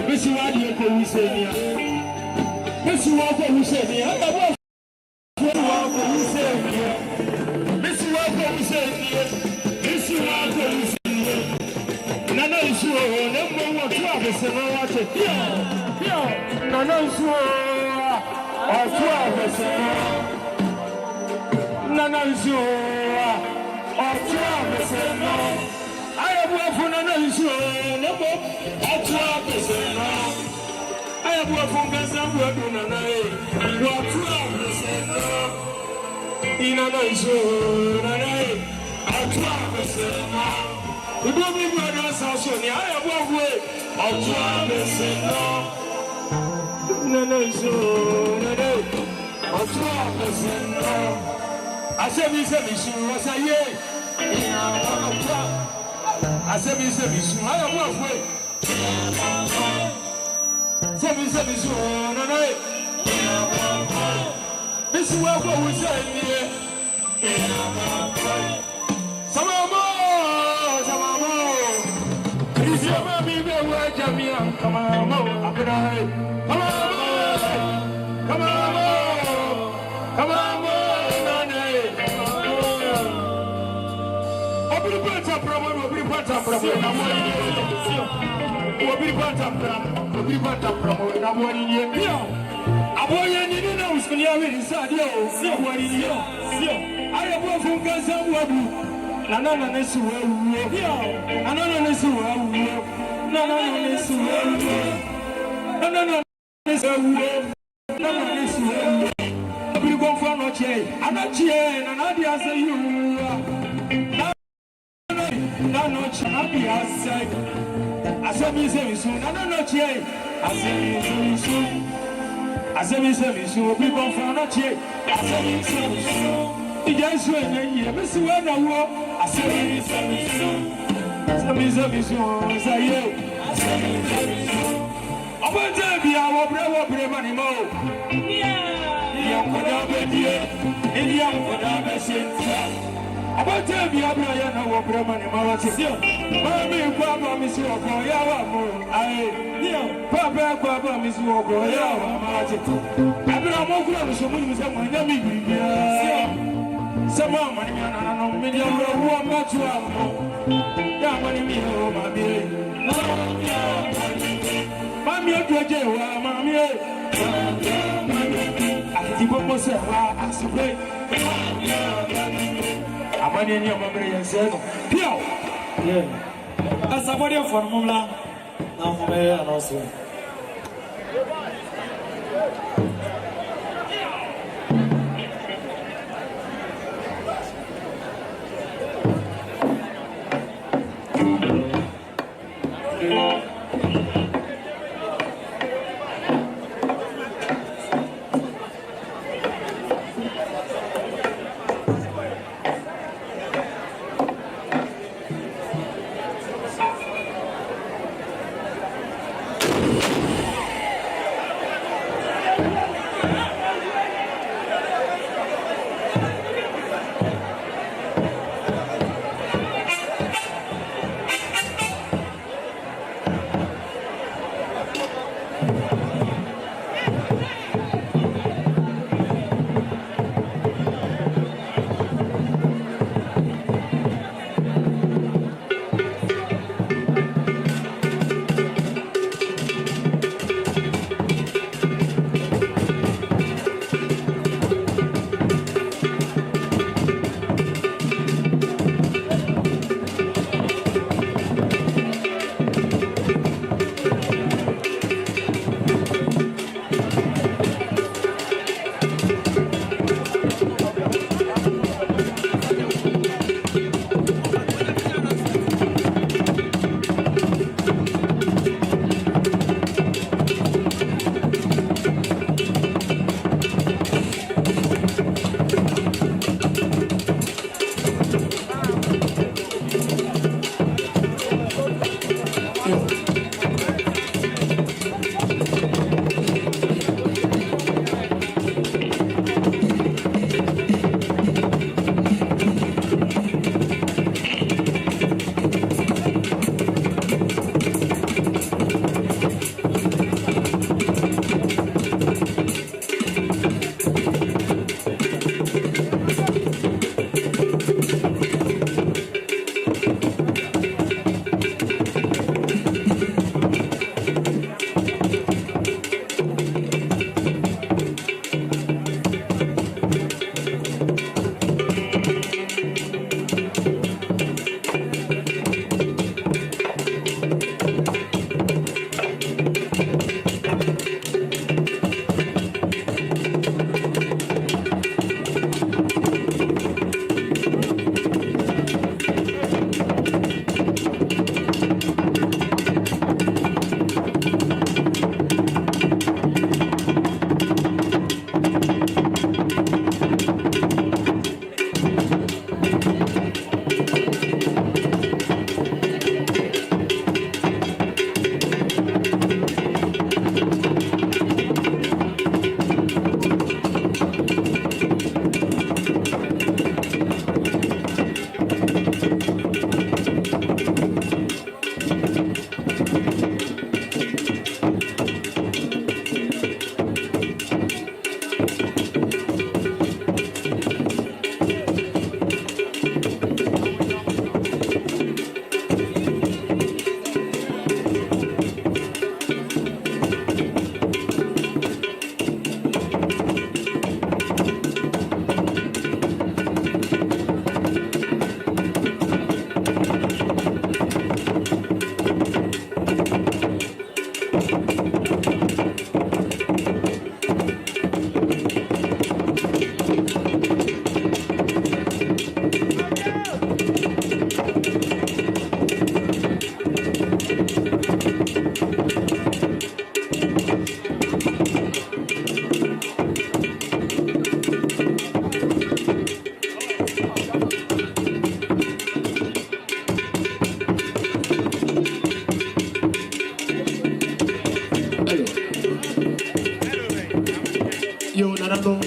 Miss Wadi ko Usenia. Miss Wako Usenia. Miss Wako Usenia. Miss Wako Usenia. Miss Wako Usenia. Nana isu o, nembo watu abesema wate. Nana isu o, watu abesema. Nana isu o, watu abesema. Ayabu nana isu o, nembo watu abesema. Ayabu afungeza wadu nana watu abesema. Inana isu o, nana watu abesema. We don't need to answer. I have one way. I'll try to say no. I'll try to say no. I said, we said, we should. I said, yeah. I said, we said, we should. I have one way. Said, we said, we should. This is what we said here. Some more. Come on,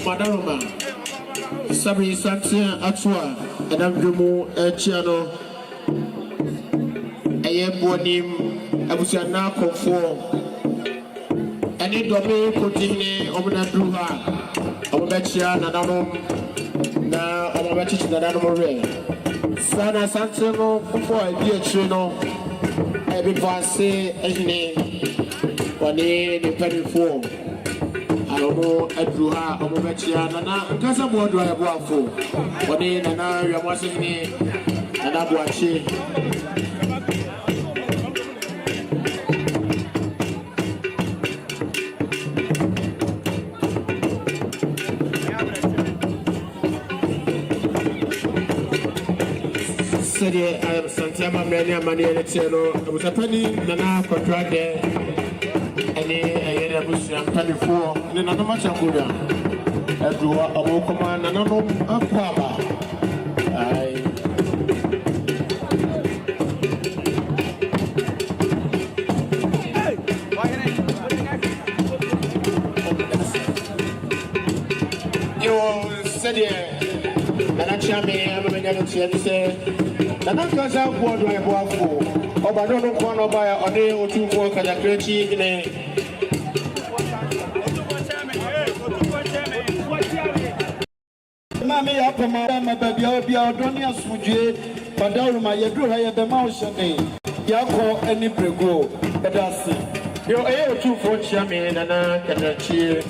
Madaroma Sabi Asante Agona and Abdumu Chiano Ayebonim Abusana Conform and it domain continue Omana Duha Omachia Nanano na Omachich Nanamo Sana Santino for a dear Trino every passe any one in the penny form. Omo Adruha Omo Bechia Nana Nkasa Modwa Yabuafo Wani Nana Wiamoase ni Nana Buachi Sede Asante Agona Wiamoase Obaapanin Nana Kwadrade Any Busia California, and another much of good. Everyone, a local man, and another Aquaba. You said, that I'm going to say, and I'm going to go to my wife. Oh, but I don't want to buy a day or two for Kazakrechi in a Mammy up on my baby, I'll be out on your switch. But down my yadru, the mouse Yako any prego, but that's it. You're a 2 for Chamin and I can cheer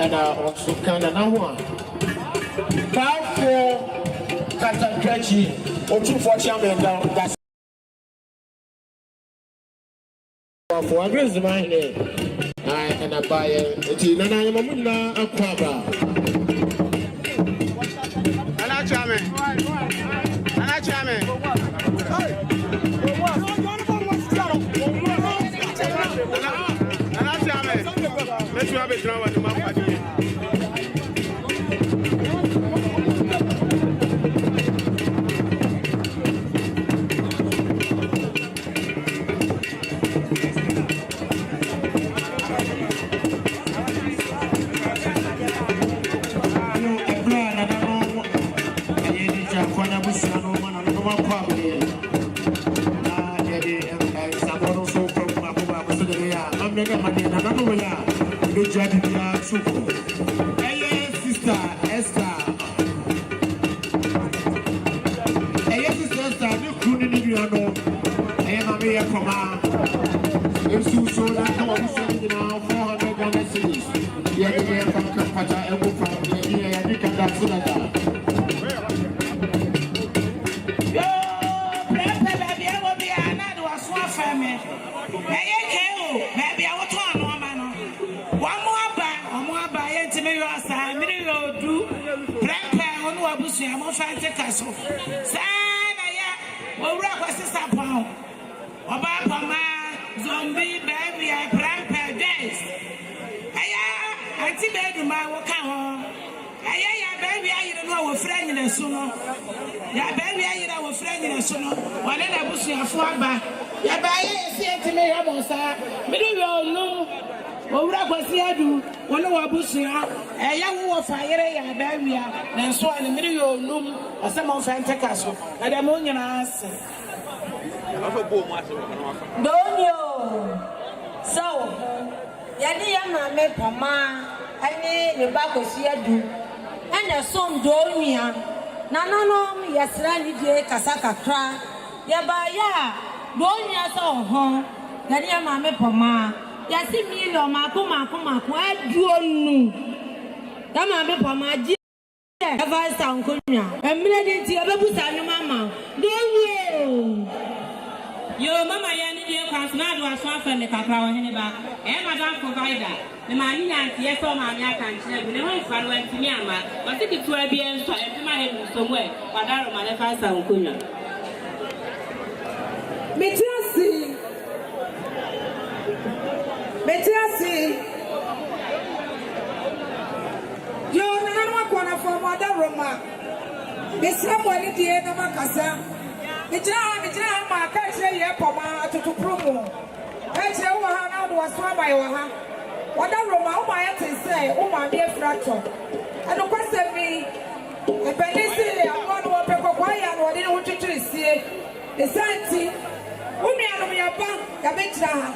and I also can and I want 5 for Kazakrechi or 2 for Chamin down. That's for a reason, my name. And I buy it, and I am a Muna Aquaba. Anachame. Let's have a drama to my party. Sister Esther, the Kunin, you know, I am a mere command. If you so that I was sending now 400 Ghana cities, yet again from Kapata and from the year, I think that's another. I'm going to take us. Sana, we'll rock with Sister Paul. Obaapanin, zombie, baby, I grandpa days. I think baby, my work on. Baby, I don't know a friend in a sooner. Yeah, baby, I know a friend in a sooner. Whatever I was your father. Yeah, by say to me, I'm on, middle of no. Owura kwasi adu wono wabusia eya wo fayere ya bawia na nso ani miri yo num asema fa nteka so na dem onyina ase donyo so yadi ya ma me pama ani ne ba kwasi adu ena som donwia na nanom yesra ni die kasa kakra ya ba ya donwia so ho yadi ya ma me pama Yasi mi lo mako eduonu. Dama be pama ji. Eva sta nkonya. Emre de nti obebusa nyu mama. Donye. Yo, Mama, Yanni, dear, Pasnado, was one from the Cacao, Henneba, and Madame Provider. The man, yes, or my country, the one for went to Myanmar, but it is 12 years to enter my head somewhere, but I don't manifest on Kuna. Metiasi. Yo, Nana, Kona for Mother Roma. Miss Somebody, dear Namakasa. Mitra, my country, Yapama to promo. That's your one was one by one. What I Roma, my say, oh, my dear fracture. And of course, me, if I listen, I'm one more people quiet, or didn't want to see the Santi. Umi anumiapa ya betra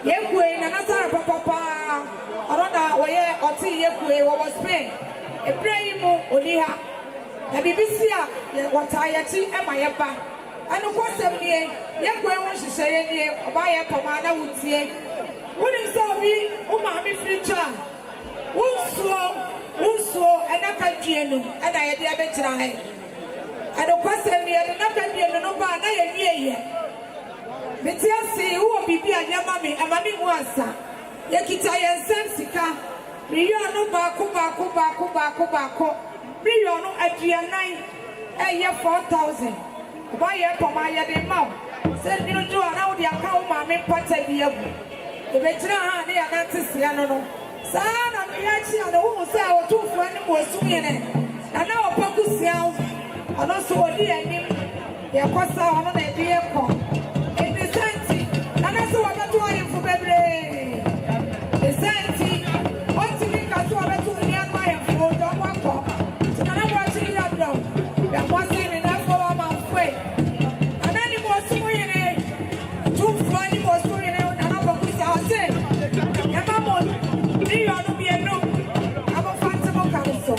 yekwe na nasara papa aroda woye oti yekwe wo Spain ebrahim oniha na bibisia watayachi emayeba anu kwasem nie yekwe won hihye nie oba ye poma na wutie woni so bi o ma mi future wonsuo enaka duenu ena ye de betra he anu kwasem nie enaka duenu no ba na ye wieye Metiasi who be a yamami, a mammy wasa. Yakita and Sensika. Riano Bako. Riano at year 9, a year 4,000. Buy a pomaya de mouth. Send you to allow the account, mammy, Pata Diabu. The veteran, they are not to see. Son of Yachi and the woman say our 2 friends were swimming. And now a focus young. And also a dear name. They are quite on a dear call. And that's what I'm doing for baby. The Santi, what to make us all to near my phone, don't walk up. And I'm watching that dog. That wasn't enough for my way. And then he was doing it. 2 funny was doing it. And I'm going to say, and I'm on. You ought to be a no. I'm a phantom council.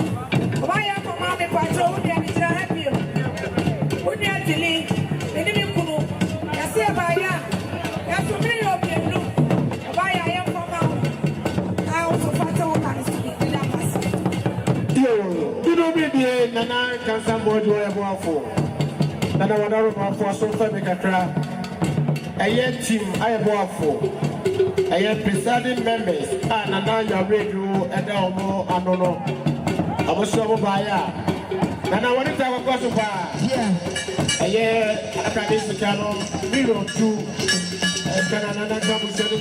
Why am I mommy patrol? Would you help you? Would you delete? Enemy Kunu. I say about ya. Nana can somebody wear for Nana Wadaru for so Famicatra. A young team I have for a young presiding members and Nana Yaredu and Elmo and Nono. I was so by ya. Nana, what is our question? A year academic canon, Miro 2, and Canana Camus and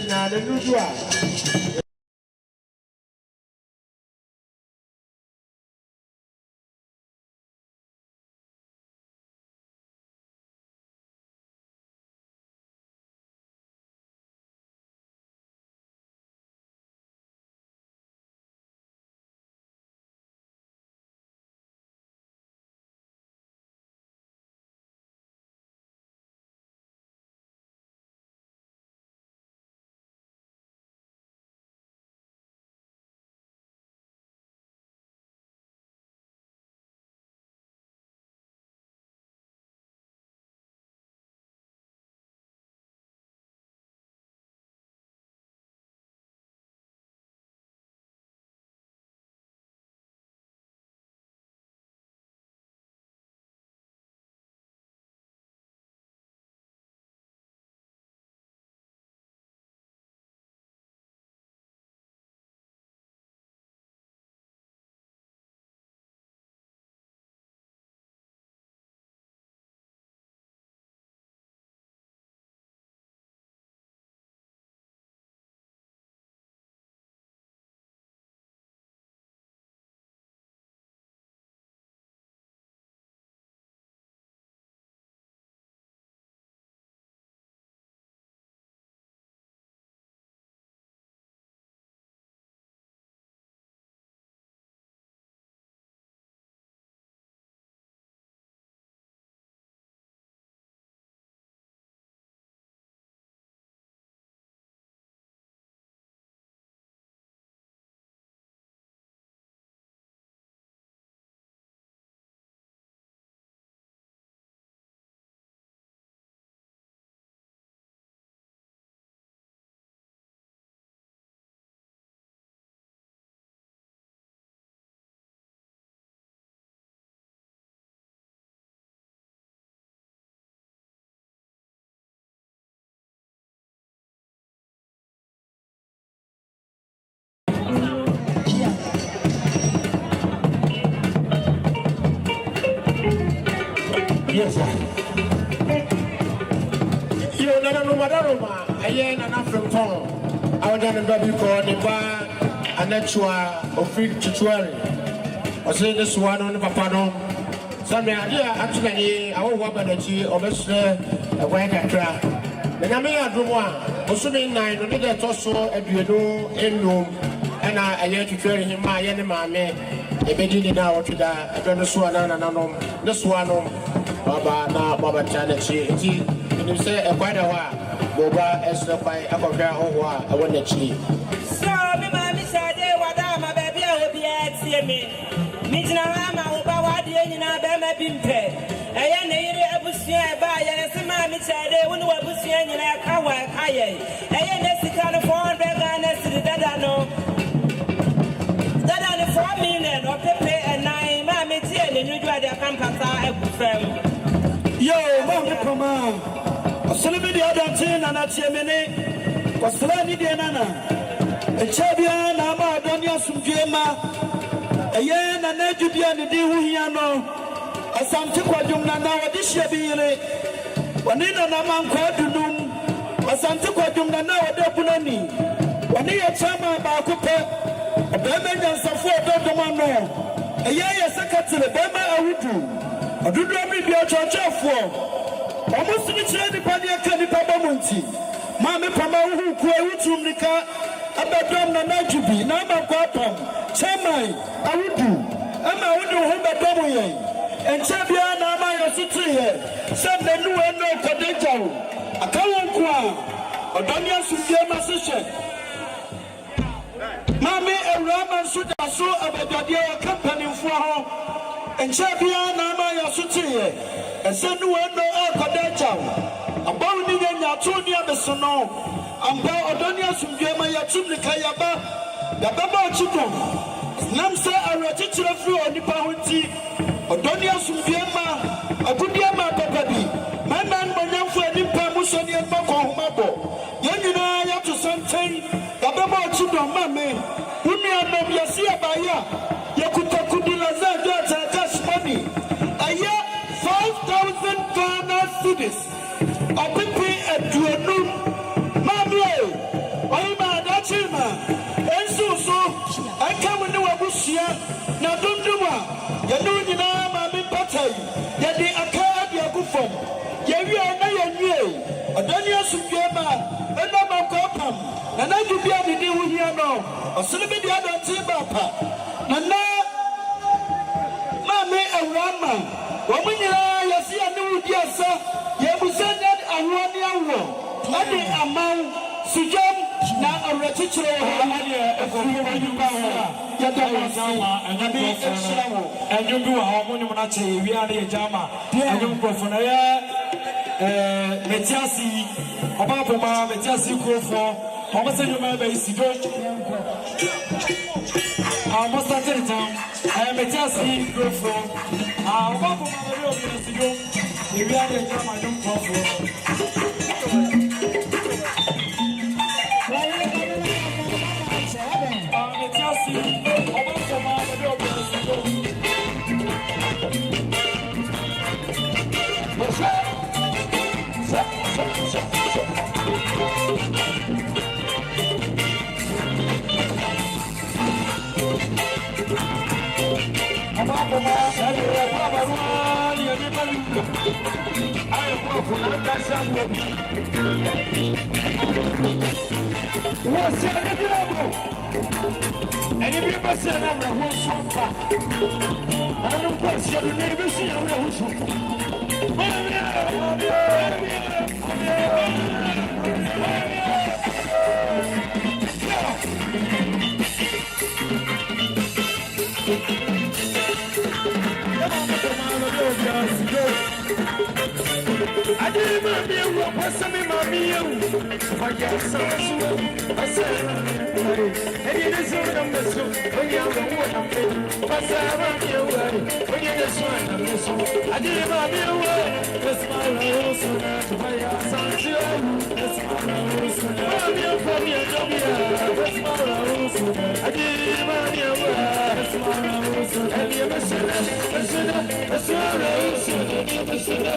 Yes, sir. You know, no matter what, I ain't enough from home. I was going to call the bar and that's why of free tutorial. I say this one on the papa. Some idea actually, I will walk on the tea or let's say a white crack. The Namia Druma, assuming 9, we did a tosso at you do in room, and I had to carry him my enemy. If they did now to that, I don't know swan and this one, Baba, now Baba Chanachi, and you say a quite a while, Boba, as the by a compare over, I want to cheat. So, Mammy said, what my baby, I will be at me. Mijinarama ubawadi nyina bema bimpe eye ne yire abusua ba ye se ma mi chade wonu abusua nyina kawa kaye eye ne sika no 400 Ghana cedi dada no 4 million o pepe enai ma mi tie ne nyuju ade akampata egufem yo ma me koma asole bi de adantin na na tie me ne kwasela ni de nana echabia na ma adoni asumdwe ma eye na na jubia ne di hu hia no asante kwadum na na wodi hia bi yire woni na na manko dunum asante kwadum na na wodi bunani woni ye chama ba ko pe obema nyansafo ododom no eye ye secretary bema awudu odudu mi bi ochochefo omo simi kire ni pa ne ka ni pa bomunti ma me pama hu ku awutum nika abadom na na jubi na manko apam Chamai, Awudu, Ama Awudu, Humbadomo, and Chabia, Nama, Yosutri, said the new and no Kadejo, a Kawankwa, Odonia Sudiama Session. Mammy and Raman Sudasu of a Dadia company for home, and Chabia, Nama, Yosutri, and said no and no Kadejo, a Bowni and Yatunia the Sono, and Bow Odonia Sudiama Yatsumi Kayaba. The Baba Chukum, Namsa Aratichra Fu on the Pounty, Odonia Sumbiama, Abudiama Papabi, my man Manamfu and Impamusan and Bako Mabo, Yanina Yatu Santain, the Baba Chukum, Mame, Umia Nobiasia Baya, Yakutakudila Zagata cash money, a year 5,000 Ghana cedis, a pipi at Duanu, Mamre, Oima Dachima. So I come with no Abusia, now don't do what you know. You know, I'm in Patay, yet the Akadia Gufom, yet you are not new. Adonia Sugema, and I'm a copam, and I do be able to do here now. A celebrity other Tibapa, and now, Mammy and Rama, when you see a new dear sir, you will send that a 1 year war, and the amount Sujam. Na aratichiro ya enyumbi wa homoni munache wi ade jama enyumkrofo na ya metiasi Obaapanin metiasi krofo omase nyuma ba isido amosta terita metiasi krofo Obaapanin ba ri isido wi ade jama enyumkrofo And if you must say, I'm a I don't question the neighbor, see, I'm I didn't be a person in my meal. I got some I said, and it is on the missile. When you're the one I'm in, I said, I'm your way. When you're the son of this one, I didn't be away. That's my rose, and that's why I sound you. That's my rose, and I'm your from your W. That's my rose, I didn't be away. That's my rose, and you're a sinner. That's my rose, and you're a sinner.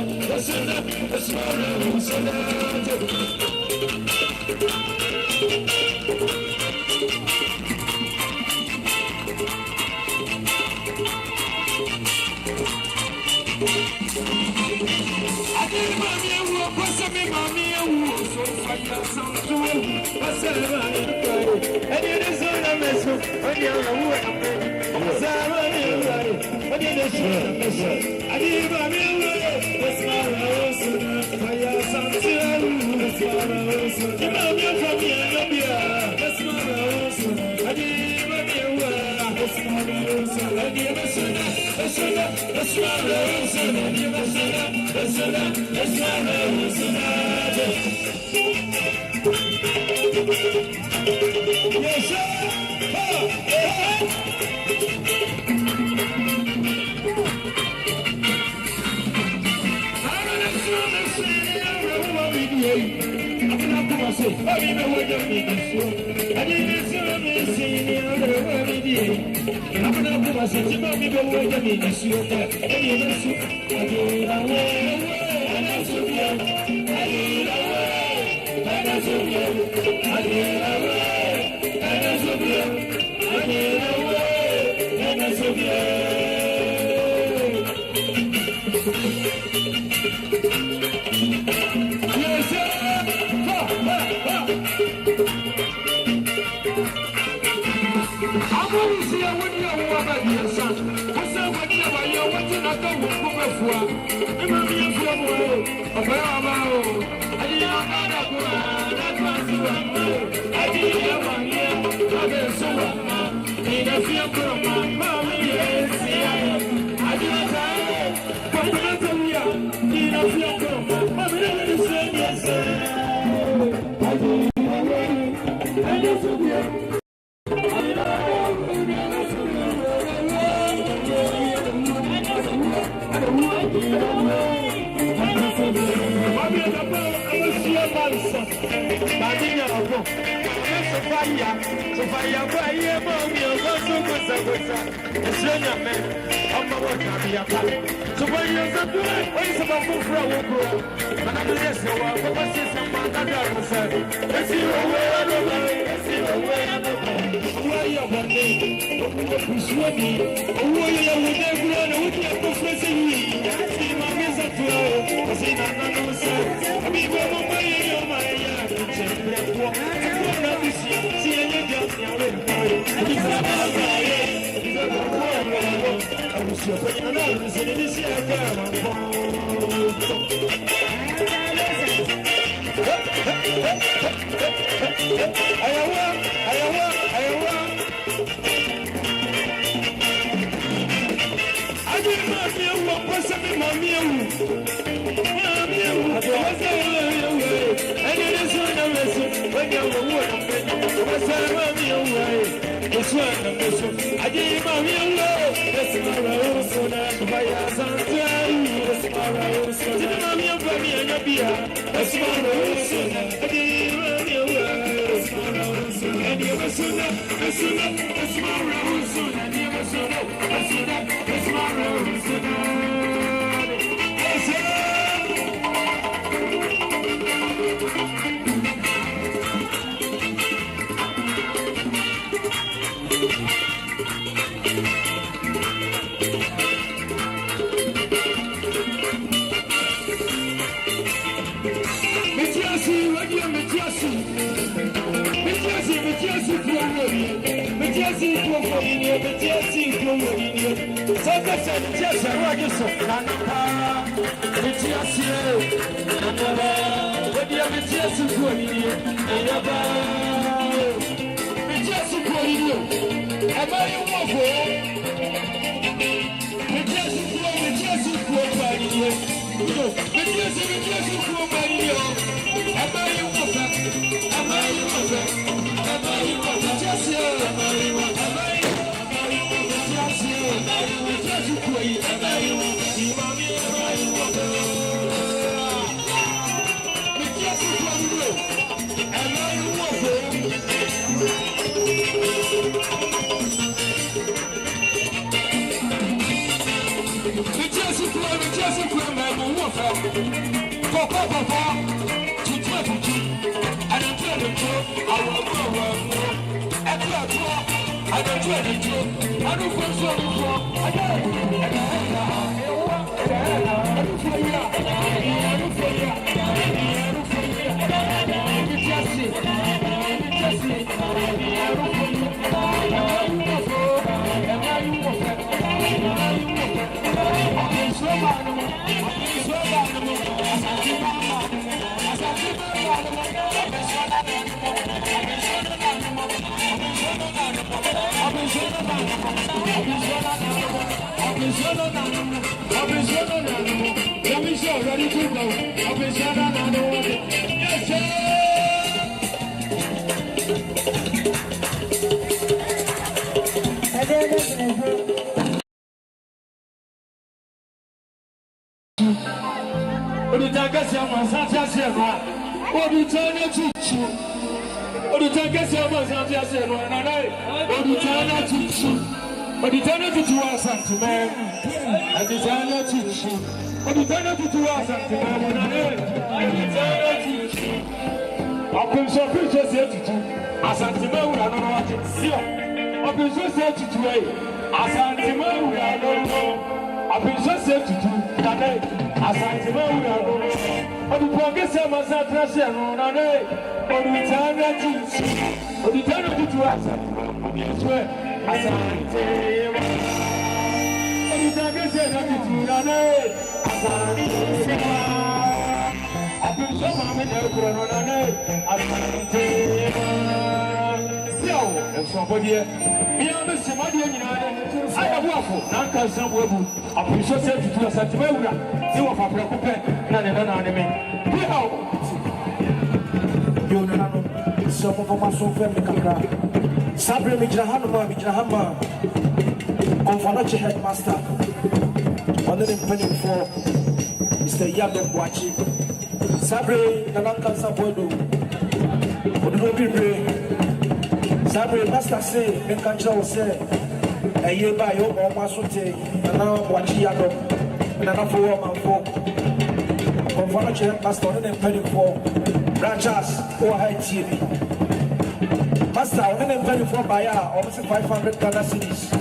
Just Headmaster, on the penny for Mr. Yabem Wachi. Sabre, Nalanka Sabodo, Sabre, Master say, and Kancha say, a year by your Masote, and now Wachi Yado, and another woman for Confanachi Headmaster, on the penny for Branches or High TV. Master, on the penny for Baya, almost 500 Ghana cities.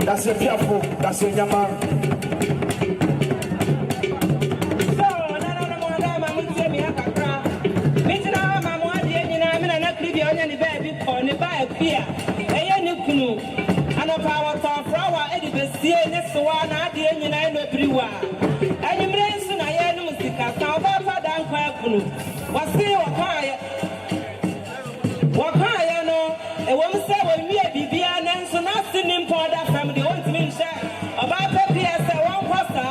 That's a fearful, that's a yaman. A woman said, when we are Bibian and so nothing in Porter family, want to mean share about PPS, one pastor,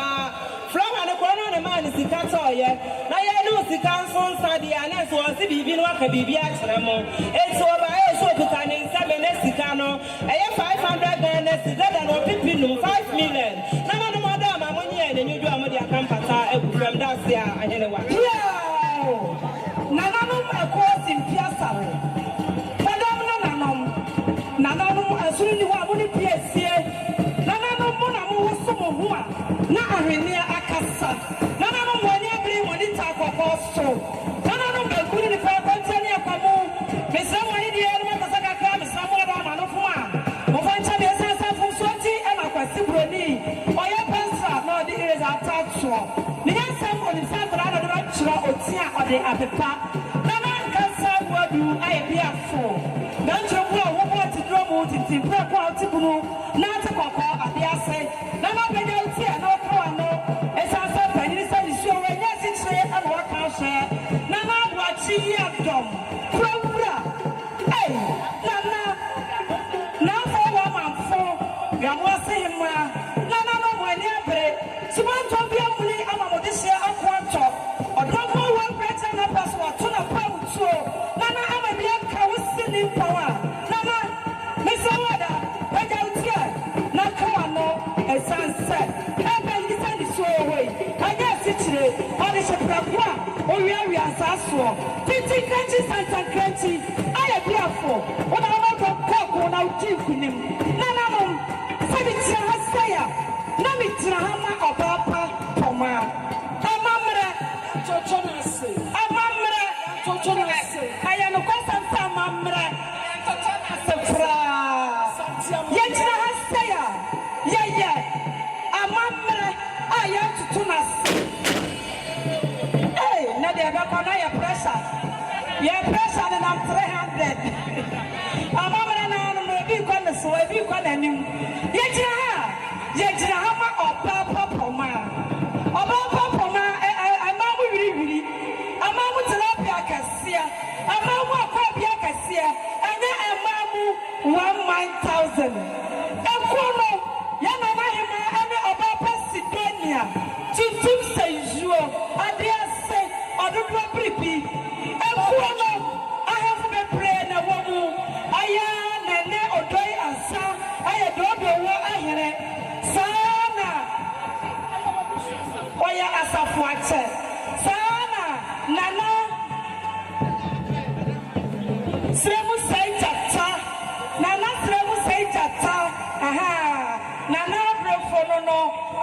from and a corner, a man is the castle, yeah. Now, I know the council, Sadi, and as was the Bibian worker, Bibian, it's over a so to an in 7 Mexicano, a 500 Ghana, than or people 5 million. No, madam, I'm on here, and you do a media campata, from that year, and anyway. Yeah, none of my course in Piazza. Nanano as soon as you are only PSC, Nanano Monamu Somohua, Narenia Akasa, Nanano Monia when it's a costo, Nanano Belkuni, the Pantania Pamu, Messamani, the element of Sakaka, Samoa Manofua, Ovanta Mesa from Swati, and Aquasibroni, or your pencil, no, the ears are touched. The answer on the Santa Rapture or Tia or the Apipa, Nanan Casa, what do I appear for? Don't you know what to draw to prep out to blue? Not a cocoa at the assay. Nana Bedeltia, no Kawano. It's a certain is your yes, it's and what I'll share. Nana, what she had done. Probra. Hey, Nana. Now for 1 month for Wiamoase him. Nana, no one near. So one to be only about this year of one top. Or don't know one better than a password to the pound. So Nana, I'm a young cow sitting power. Nana, Miss Awada, I don't care. Nakawano, a sunset. Ever listen this way. I guess it's on the Shapra, or we are Sasso. 50 countries and country. I appear for what I'm about to cock when I keep him. Nana, 70 has Kaya no kwasanta mamre. Sefra. Yejina hasaya. Yeye. Amamre. Aya tutunas. Hey, na de ba kono ya pressure. Ya pressure na 300. Amamre na no bi kwa so bi kwa na nim. Yejina ha ma Obapapoma. Obapapoma amamu wiri. Amamu tilapia kasia. Amamu akwabia kasia. Ene amamu 1,000. Ekono ya na mahema ene Obapa Sidonia. Tutum sejuo adiase odudwa bribi. Ekono ahafu bebre na womu. Aya nene odoi asa. Aya dodo wo ahere. Sana oya asafuache sana nana sremu seijata nana sremu seijata aha nana brefono no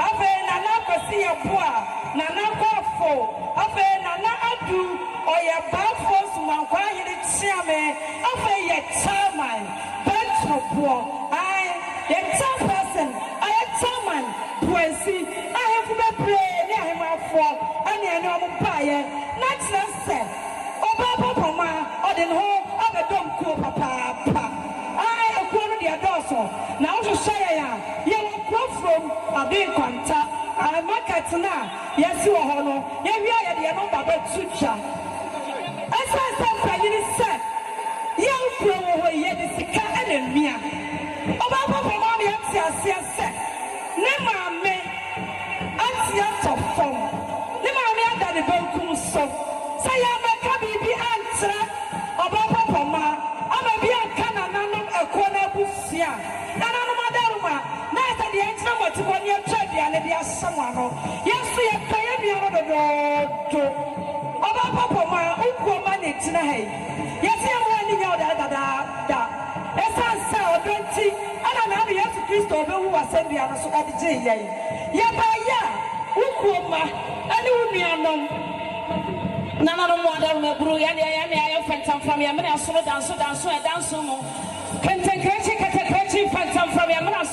ave nana kwesi yeboa nana kwafo ave nana adu oya bafo sumankwa yiri chiame ave ye chairman bentropo ai ye chairperson chairman Pwensi I have to pray near him for any paye not say Obapapoma or the whole of the dumb cool papa I have one of the adults now to say you will come from a big contact I market now yes you are honor yeah we are the number but sucha as I said you pro ye the sika and me Obapapoma the said Nema me anti atop form. Nema me under the bankum so. Say I make a baby answer. Obapapoma. I'm a be a cananum a corner busia. Nanano madaruma. Nice at the end of what you want your trade and be a someone. Yes, we are paying me on the road. Obapapoma, Uquaman it in a hay. Yes, I'm running out da. Yes, I saw 20. I have to Christ over who was sent the other so at the J. Yabaya, Ukuma, and Unianum. None of them want to brew any phantom from your mother, so dance, Can't take a phantom from your mother,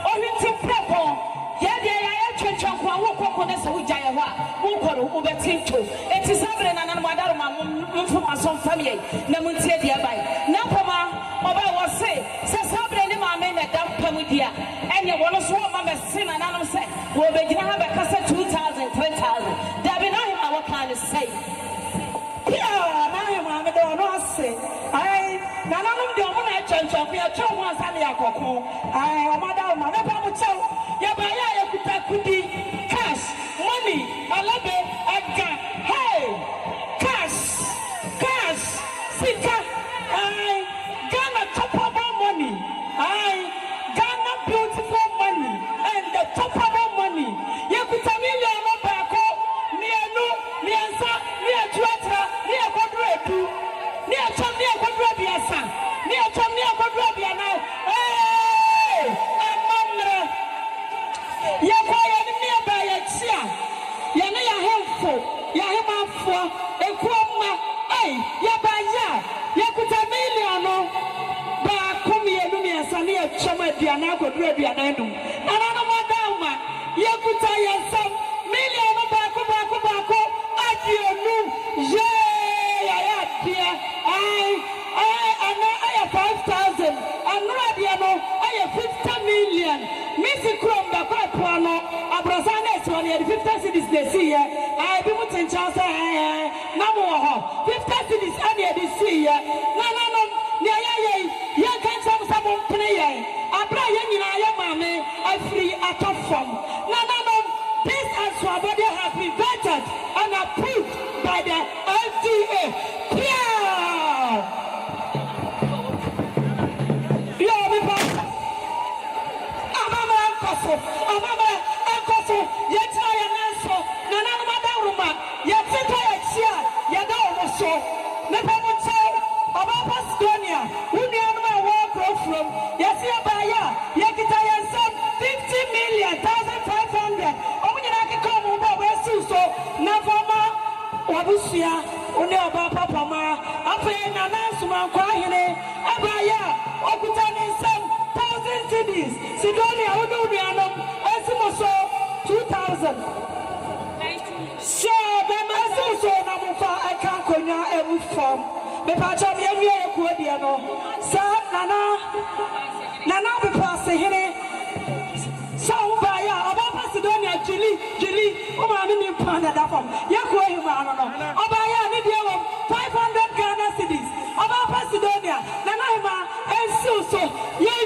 or into proper. Yet, I church of one walk on us, who Jayawa, who call Ubertinto. It is happening and Madame from my son family, Namuntia by. Napama, Oba was say, says happening, my men at that Pamudia, and you want to swap my sin and I say, well, they can have a cassette 2,000, 3,000. There be nothing our kind of say. Yeah, my don't say. I, none of them want to church of your child once and Yakoko. I, Madame, my Pamucho. Yabaya could be cash, money, a lobby, a gun. Hey, cash, Sika, I Ghana top of money, I Ghana beautiful money, and the top of money. You could tell me you're not back home, near no, near Sa, near Tuatra, near Quadretu, near Tom, near Quadrobia, near Tom, near Quadrobia now. Hey, I'm Yakoya nearby a chia. Yana helpful. Yahima for a quoma. Ay, Yabaya. Yakuta million. Bakumi and Lumia Sania Chama Dianaco Drabianum. Anana Madama. Yakuta Yasam. Million Bako. Adionu. Yeah, dear. I have 5,000. I'm Radiano. I have 50 million. Missy Crum, the Papuano, Abrasanes, 50 cities this year. I be put in chance. No more. 50 cities any this year. No. You can't have someone play. Abraham, I am mammy. I free at of from. No. This answer body has been vetted and approved by the FDA. Yeah. Wabusia, Obapapoma, Sumanko ahene abaya okutani nsam 1,000 cedis Sidonia Udubiano Esimoso 2,000 so bema so na mufa aka konya ewu form me pa cha me wie ekuodie no sa nana be pass here so ubaya Obapa Sidonia jili o ma me panda da form yeko ehima no obaya ne die 500 Ghana cedis Obapa Sidonia nana hima ensu so ye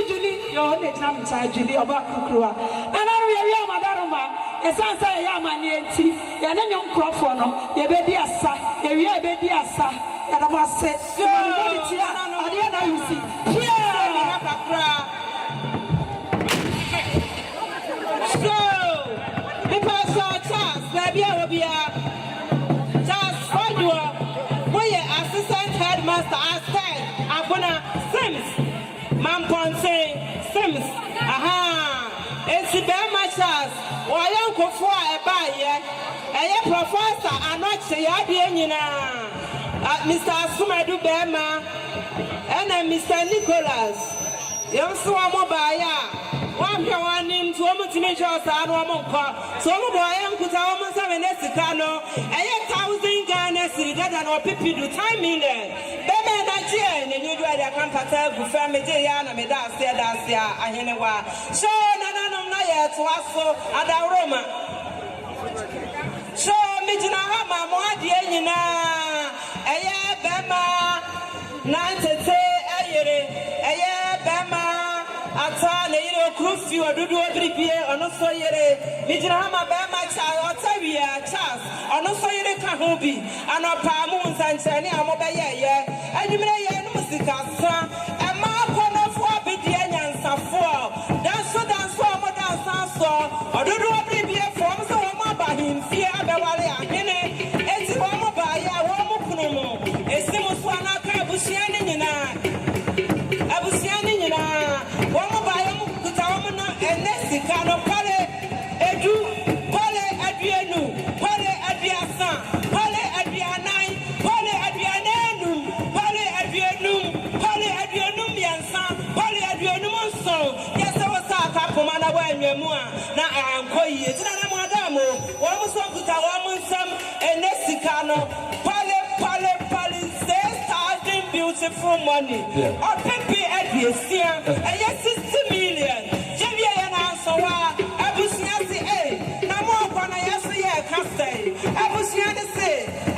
jili yo ne tam cha jili oba kukruwa nana we madaroma esansa ya mani enti ya ne nkrofo no ye be di asa ye wi be di asa ya da mase ade na yusi pia so because Charles baby obia Charles Fodua we assistant headmaster Asante Agona Sims aha esi be Charles oyan kofo a ebaye eye professor anoche ya de nyina Mr. Asumadu Bema and Mr. Nicholas yamso amobaya wa hwe wanim to omutime chose anu omonko so mo boya nkuta omo 7 sika no eye 1,000 Ghana cedi dada no pipi do time million bebe na je ne nyu do ade kan pata gu fa me je ya na me da ase ahene wa so nananom na ye to aso ada Roma so me jina ha ma mo ade nyina eye bema na tete ayere eye bema ata ne yiro krufi odudu obribie ono so yere mi jina ha ma bema cha otawia Charles ono so yere ka ho bi anopa mu nsanchani amobeye ye adwumre ye no musika sa e ma kono fo abidi anyansafo danso mo dansa so odudu obribie fo so wo ma ba himfie abewale ahene enti wo mo ba ya wo mo kunu mo esimu so anaka abusiani nyina wo mo ba yo mo kuta wo mo na enesika no pale edu pale aduenu pale aduasa pale aduanai pale aduanenu pale aduenum yansa pale aduenum so yesa wo sa ka poma na wa anwemu a na ankoyie tina na mo adamo wo mo so kuta wo mo nsam enesika no pale 6,000 beautiful money or pipi adiesia and 60 million jebia ya na so wa abusia si na mo kwana yeso ye kase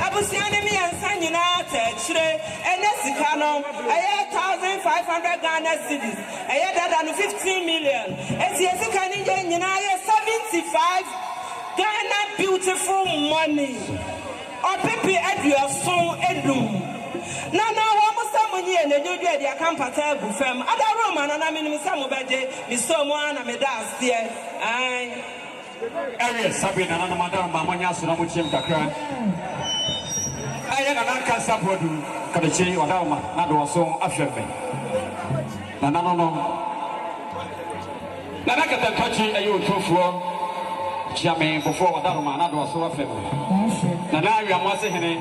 abusia ne mi ansa nyina ta chire enesika no 1,500 Ghana cedis dada no 15 million esi esika ni nyina ye 75 Ghana beautiful money or pipi adioso edum Nana wa musamunyi ene nyodu e dia kampata gu fam ada Roma na me musamu beje mi so mo ana me da asie ai area Sabina na madam mamonya so na mu chim kakra ai na ka sapodu kabechi wadama na do so afefe na no na ka tachi ayo tofuo jame before wadama na do so afefe na wiamoase hene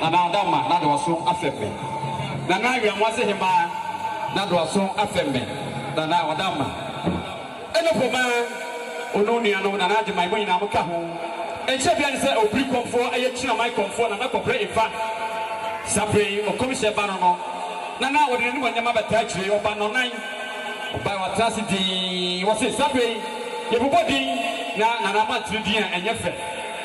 na adama na do so afefe na wiamoase hema na do so afefe na wadama eno poma ononua no na de mai nyina mo ka ho enche bia se obri komfo aye china mai komfo na kopre ifa sabre o komishe ba no na wode ne wanyama bata chire oba no nan oba watrasi di wo se sabre ye bobodi na ma tridi a enye fe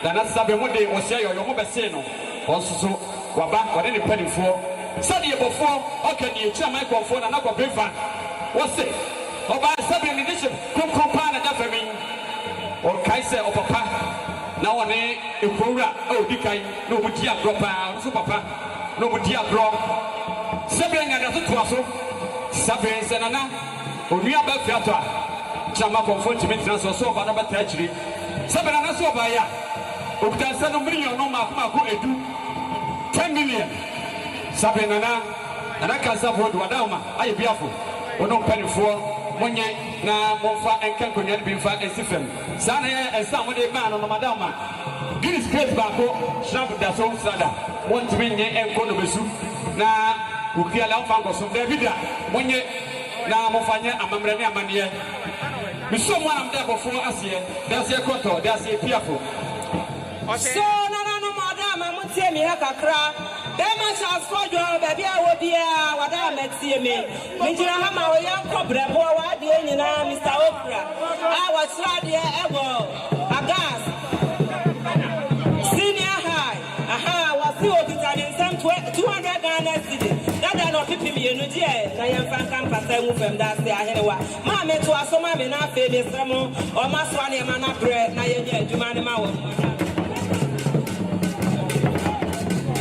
na sabre mo de wo se yo mo be se no onsusu waba wode ne panifo sade ye bofo okani china mai komfo na kopre ifa wo se oba sabre ni diship kompa na da fami o kaise o papa na woni ekowura o dikai no mu dia dropa so papa no mu dia drop sabre nga da to aso sabre senana onua ba fiato a chama comfort me transfer so ba na ba ta chiri sabre na so ba ya o kutansa no million no ma ko edu 10 million sabre na ka sa for do wadama aye biafo ono panifo monye na monfa enkan konyan bi fa esifem sana ya esa mo de ma no madama this case ba ko sharp da so sada want to win and go to the soup. Now, who care out for some David, when you now Mofania and Mamrania Mania. With someone I'm there before us here, there's a quarter, there's a fearful. So, no, madam, I won't tell me a crack. Then I shall score your baby. I will be what I met see me. Major Hammer, young cobra, boy, Mr. Okra. I was right here, ever. Agas. Senior high. Aha, was still in some 200 Ghana city. That are not keeping me in the day. I am from campus. I move from that day. Anyway, Mamma to us, so mamma, not famous, or Maswani, man, not bread. Now you're to man, my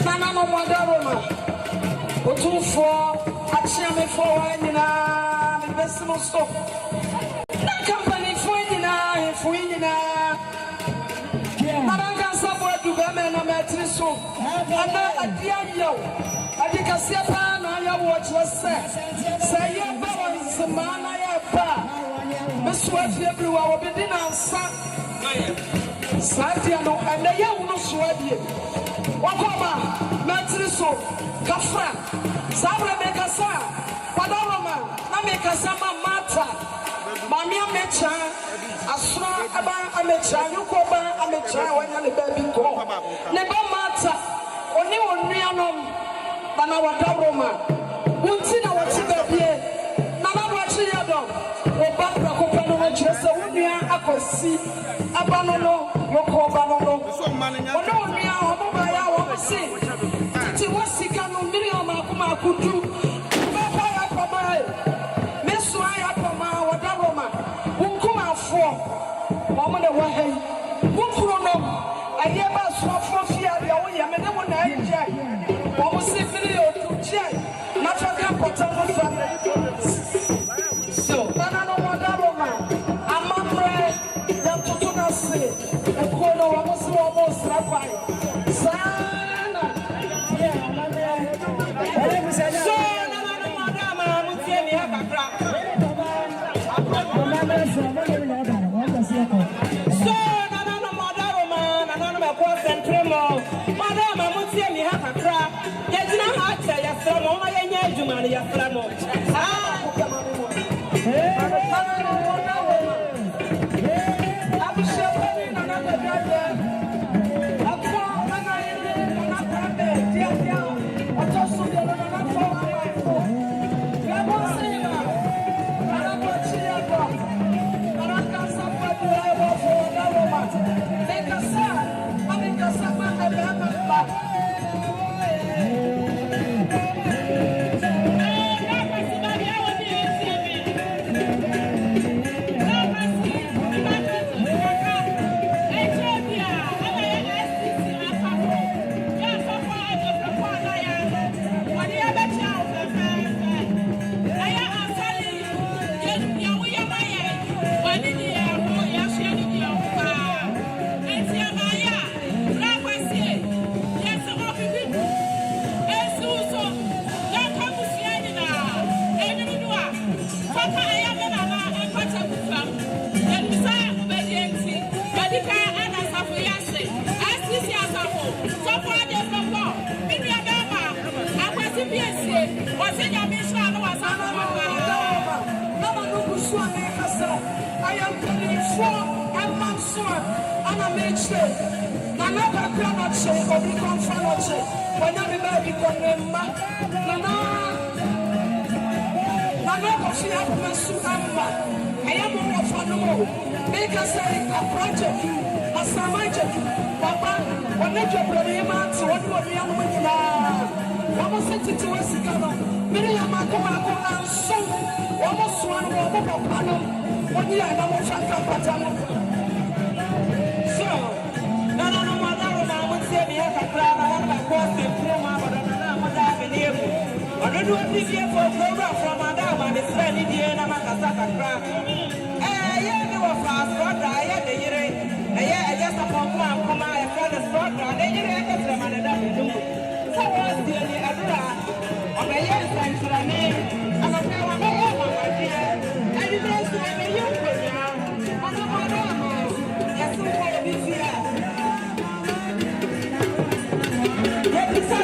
Nana Madaroma, Otu for Achame for Wina, the best of stuff. That company for Wina, Naranga Sabo to Gamen and Matriso, and a dear yo. I think I see a pan on your watch was said. Say your balance, the man I have bar. Miss Sweat everywhere will be dinner, son. Santiano, and the young no sweat. Wakoma, Matriso, Kafra, Sabra Mekasa, Padaroma, Namekasama Mata, Mamia Mecha, Asra Aba Amecha, Yukoba Amecha, when the baby go. Never Mata, only on Rianom, Nanawadaroma, Untina Wachiga, Nanawachiadom, Obaka Kopano, Chesa, Unia, Akosi, Abanono, Yokobanono, Ononia. Ti wasika no million akuma kudu baba ya pama meso ya pama wadaroma wunkuma afo omo ne wa hai wukuro no ayeba so afo fia ya wo ya mede mo na aje omo se million to je na faka pota no fa so bana no wadaroma amamre ya toto na se e ko no wa mo se wo mo sra kwai I am coming for a month, and I made sure. Nana cannot say, or become fanatic. When I become a man, Nana, she has been so I am more for no. Make us a project, a samaja, Papa, when I get ready, what will be on with now? Almost sent it to us, many of my command, so almost one of Papa. What do you have to say? So, no, I would say we have a crowd. I want to cross the promo, but I'm not having you. I don't want to be for program from Madame and it's ready to end a Makasaka crowd. Yeah, you were fast, but I had the year. I just a pump, come out and find a spot. Then you had to come and do. So, what's the other? On the yes, thanks for the name. And I'm going to dear. And you guys will have a young person. Yes,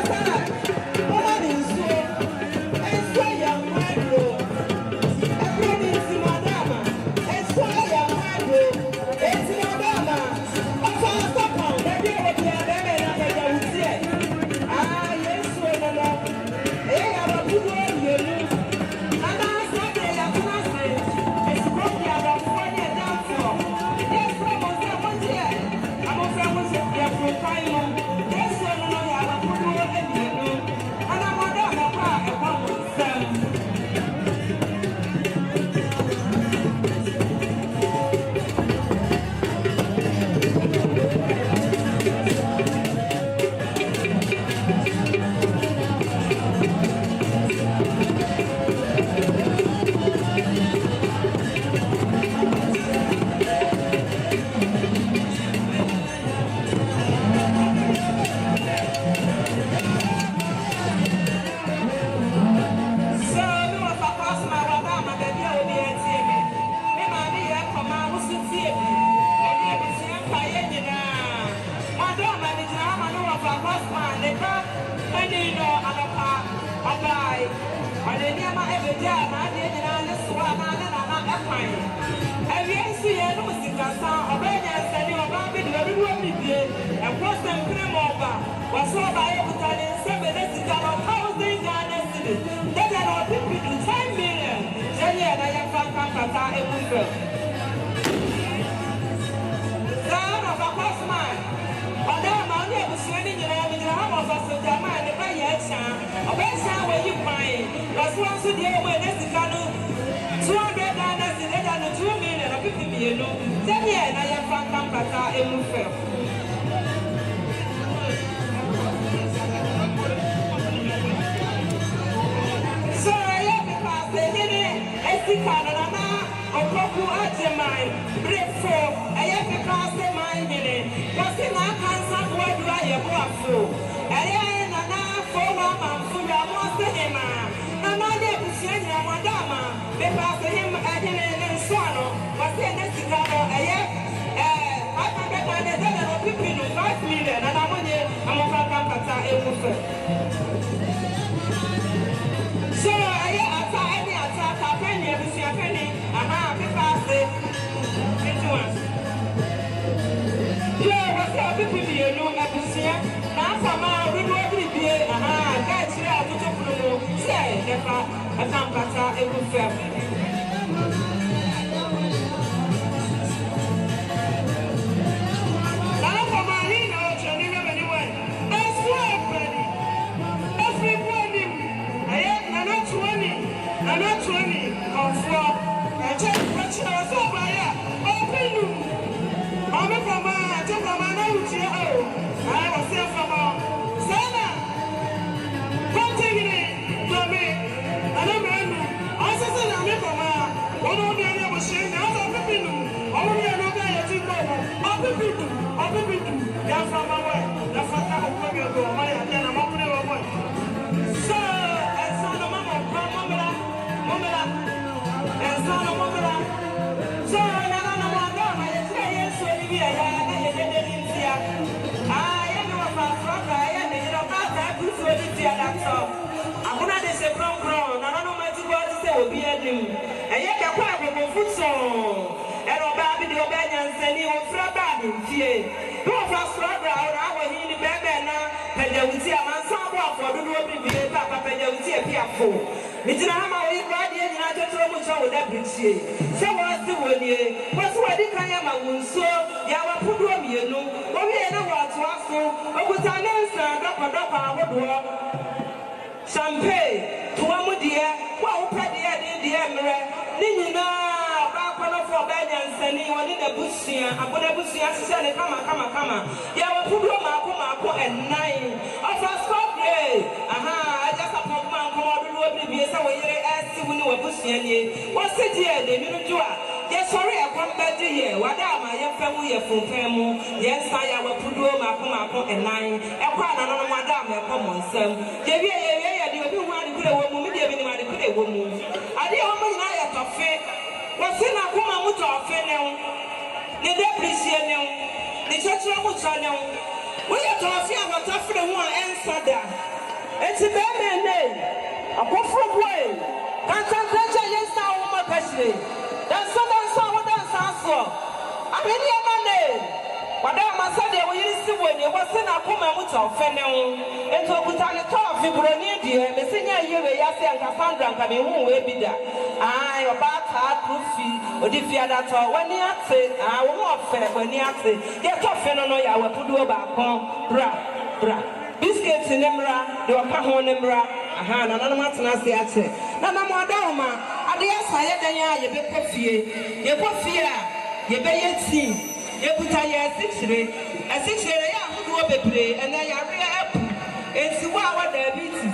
Abai, but the name of every day, I didn't understand a fine. And we see a music sound of any study of Babin, every day, and was them prim over. Was so by Bhutan 7 1,000 Ghana city. Then I know people to 10 million. Then I have found Papa and Buffalo. Son of a postman. Although my name was swimming in the house of Jaman, the Bayesa, a best time where you find was once a day when this is 200 Ghana city and 2 million of 50 million. Then I have found Papa and Buffalo. Canada, or Coco Ajamai, Breakfast, I have to pass the mind in it. Because in our cancer, what do I have for? I am a for one for your master him. And I did to send your madama, because him and Swano was in the Chicago. I have 5 million, and I'm on it. I'm a Papa so I attack a penny, a penny, because it was. Yeah, what's up with you? No, I can see it. Now, come on, we will be here. That's here to say, if I can't pass it will fail. Champagne, to one dear, well, pretty dear, Nina, Bakano for Banyans, and you in a bush here. I'm going to bush here, said, come. Yeah, we'll put your Marco and 9. Of us, I just a pop man come out of the BS away as to win a bush here. What's the dear, the new yes, sorry, I come back to here. What am I? Your family, your full family. Yes, I will put your Marco and 9. A quite another madam, a common son. I didn't want to fail. What's in a woman with our fail? The depreciation, the church of Channel. We are talking about the one answer that. It's a baby name. A profit way. Concentration, yes, now, woman, especially. That's so that's answer. I mean, your money. Madame Masade, we used to win. You was in a woman with our fail. And to put on the top of Vibronidia, the senior year, Yassi and Cassandra, and who will be there. I about her proofy, or if you had that when you say, I will not fair when you say, get off and on your will put you back on, bra. Biscuits in Emra, the Okaho Nemra, a hand, and another say, Nana Madama, I dare say, then you be coffee, you coffee, you pay it see. You put a 6 year, who will be play, and then you are real. It's what the beats.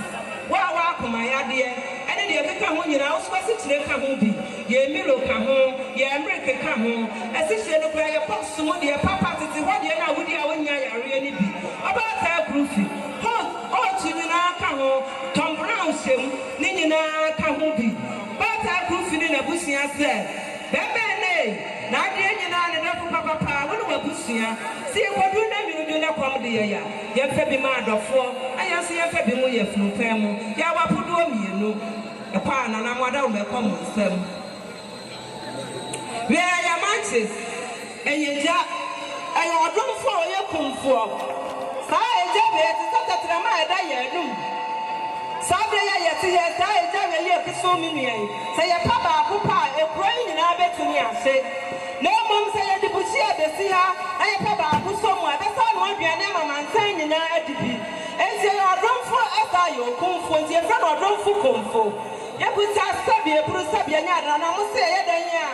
Wow, my idea. And then you become when you know, what's it? Come home, ye Milo come home, ye America come home. As if you look like a post to one, your papa to see what you know, would you when you are really be about her proofy. Oh, China come home, Tom Brown, Nina come home, but I proofing in a bush, I said, that man, now, dear, you know, papa, when we busia si kwadu na minudu na kwam de ya ye fa bi ma adofo aya so ye fa bi mu ye funu pan mu ya wapodo mienu e kwa na na mwada wo be kwam nsam we ya manches enyeja ayo odonfo ye kumfo sa eja be ti tatetra ma eda ye num sabre ya yeti ye sa eja we ye kiso mi nuen se ye pa ba ko pa e kro nyina betumi ase na mom se ye dibuchi abesi ha aye pa ba ko so mu abesa no aduane mama nsan nyina adibi enti ye odonfo esa yo kumfo nti ye fra no odonfo kumfo ye buta sabe e buru sabe nya na na mo se ye dan ya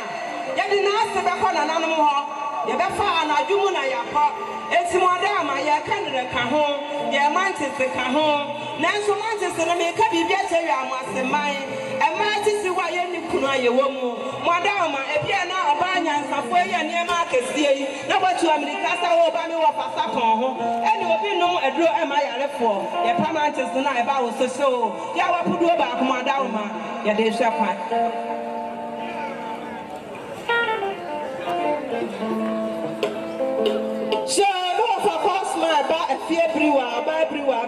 ye di na ase be ko na nanom ho ye be fa anadwumu na yakọ enti mo da ama ye kanere ka ho ye mantese ka ho nanso mantese na me ka bibia chewi amase man e mantese wa ye ni kunu aye wo mu mo da ama e bia na oba nyansafo ye ne ma akesie yi na kwatu amerika sa wo ba me wo fasa kon ho eni obi num eduro e ma yarefo ye pa mantese na e ba wo so so ya wapudu ba ko mo da ama ye de hwe kwa Afia Biriwaah,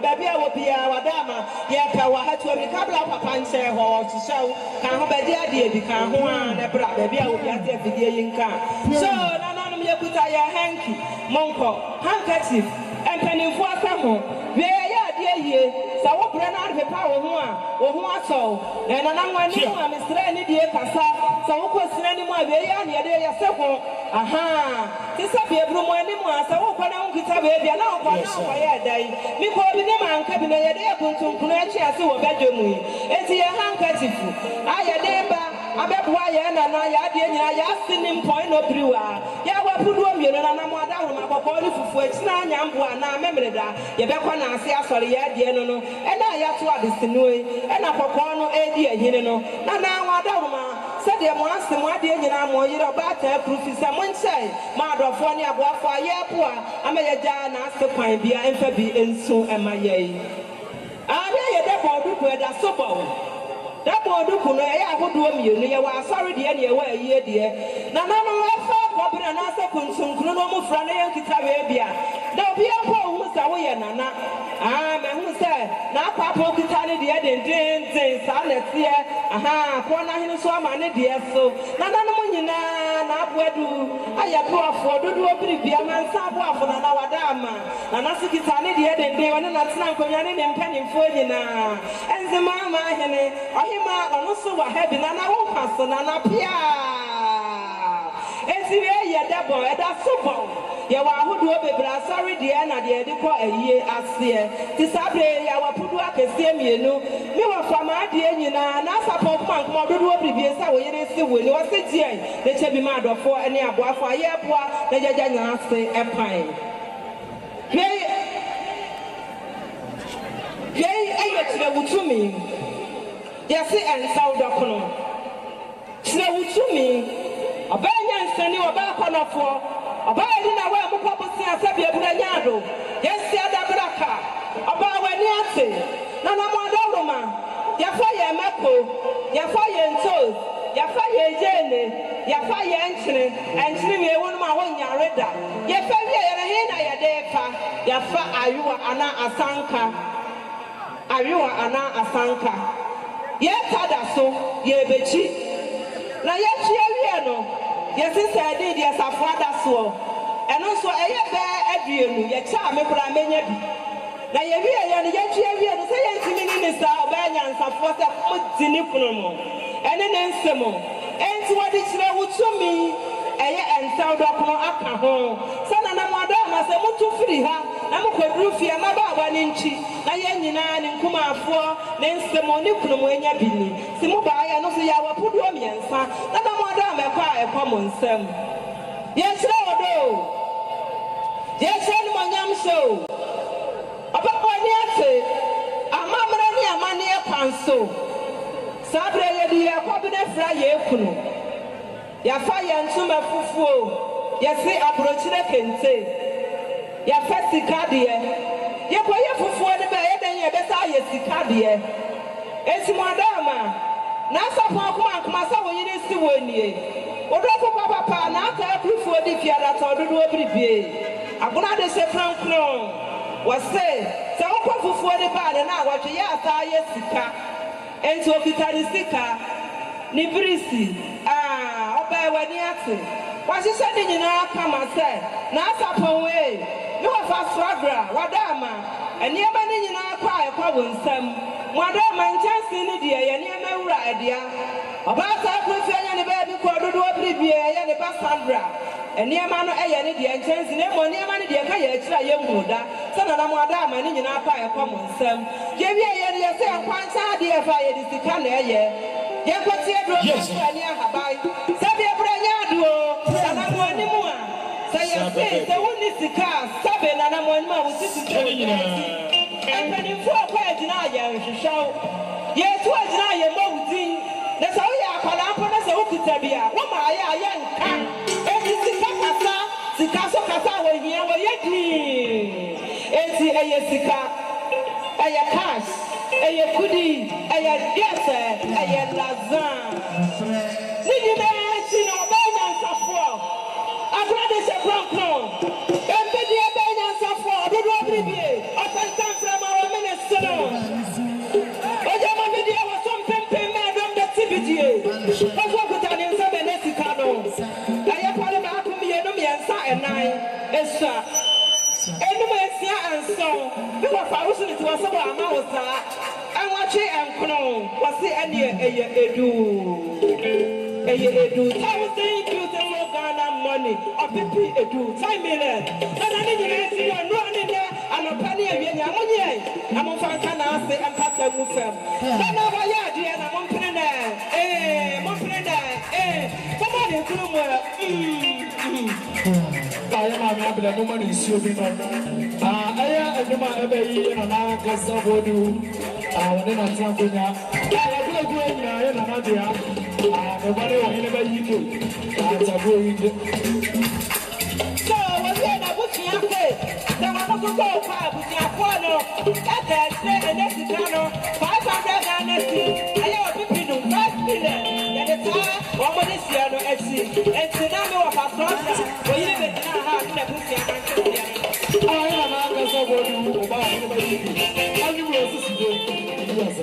baby, I will be our dama. Yet, I had to be couple of papa and say, oh, to show, can't have a dear, become one, a brother, baby, I will be at the video in car. So, none of you put a hanky, monko, handkerchief, and penny for some. Where, dear, so what ran out of the power or who so, and another new one is training dear Cassa, so who was training my way on your day yourself. Aha, this up here, Bruno anymore, so who can I get a baby? I know why I die. Me call the name and cabin a day to Kunachi as a bedroom. It's a handkerchief. I a neighbor, I bet why and I asked him point of Biriwaah. Ya put one million and I'm more down my body for it's not Yambu and I remember that. You bet when I say, sorry, no, and I have to have this new and I put one idea, you know. And now I don't said the once the one day I'm more about a proof is someone say, Mother of one year, what for a year poor, I'm a jan ask the pine beer and Fabi and so am I yea. I mean, that boy where that's so bold. That boy do know I would do you near was sorry, dear, anyway, ye dear. Now, no, Robin and answer consume Chrono Franny and Kitabia. There'll be a poor who's away and Nana. Ah, man, who said, now Papa Kitani, the Edin, Salet here. Aha, Pona in so many dear so. Nana, I have for do be a man, Sabwa for an hour dama. And as a Kitani, the Edin, they were not now coming in penny for you now. And the mamma, Henry, also what happened, and I won't pass on an appear. And see, yeah, boy, that's so bold. You are who do a sorry, dear, and I did a year as here. This Saturday, I will put up a same year. No, me were from my dear, you know, and I support Punk, more do a previous hour. You see, when you are sitting, they shall be mad for any above for a year, the judge say a pine. Yea, I get to me. Yes, and South Dakota. Snow to me. A banyan sending a back on a floor. A banyan away of Papa Sabia Branyado. Yes, the other Braka. A Bawanese. Nana Madoroma. Yafaya Mako. Yafaya and Toes. Yafaya Jane. Yafaya and Slimmy, one of my one yareda. Yafaya and a defa. Yafa Ayua Ana Asanka. Ayua Ana Asanka. Yes, so ye bechi. Now, yes, ye no. Yes, I did, yes, I father so. And also, I have every year, your charm, for a many. Now, you hear, and say, Minister, Banyans, and for the foot in Nipuno. And then Semo. And what is there to me? And South Dakota, son and a madam, as a motor free her. I'm a roofy, and about 1 inch. Nayan in Kuma for, then Ceremonial when you believe. Simuba, and also Yawa put on me and son. Not a madam, a quiet common sem. Yes, no. Yes, and my young show. About 1 year, a mamma, money upon so. Sabre, dear, Cabinet Fry, Yafaya and Suma Fufu, Yasi Abrochina can say. Yafasi Cadia. Yapoya Fufu and the bed and your best Yasi Cadia. It's Madama. na sapon kuma sa wo yiri si wo nie odofo papa na aka kufu odi fiada to dodo obribie Agona de se frankron was say sa wo fufu odi ba de na awatwe ya asa ye sika enti okita de sika ni brisi oba wani ate wasi se de nyina kama se na sapon we ni wa fa swagra wadama eni eba ni nyina kwa wonsam wadama nchansi ni de ye ni ema wura adia oba sa kufu anya ne ba bi ko dodo obribie ye ne ba sandra eni ema no eye ne de nchansi ne mo ni ema ne de ka ye akira ye muda se na na wadama ni nyina kwa wonsam ye bi ye de se kwancha de fa ye de sika na eye ye kwatie do kwa ni ahabai sabe branya do na mo ni mu a se woni sika sabe na mo ni ma wo sisi nyina epani fu akwa agina ya hwehwehw ye tu agina ye mawudin na so ya akwala mpo na se okuta bia wo ma ya nka eti sika so kasa wo hia wo ye di eti eye sika eye cash eye kudi eye diete eye lazan ni nyina chi no ba nya nsafo agora de se kronkron embe di ebe nya nsafo dodo obribie opentan frama wo minister oje ma bi dia wo som pempem me dom de tibidie ozo kuta ni nsa be nesika no aye pale ba akum ye no me nsa enan esa enum esia anso bi wo fa wo so ni ti wo so bo ama wo sa anwache enkono wo se ene eye edu 1,000 beautiful Ghana money or people edu 5 million and I need to see you no need there and a penny a year amonye am fan kana ase empata mu fam na ba ya di na mo mpene mo mpene come on nkuru mo aya ma me abele mo mani nsuo bi no aya aduma ebe yi na na kasa bodu wone na tsangonya aya gbe nyina ya na na dia nobody wa hine ba yiko atabo yinde so wose na butia ke na wana ko ko kwa butia ko no ete se ene sikano 500 Ghana cedi aya wa pipi no 5 million ya de ta wa mo de sia no echi enti na me wa pastor wo yire be na ha na butia kan ke dia aya na ka so bodu oba hine ba yiko ani wo sisi do yes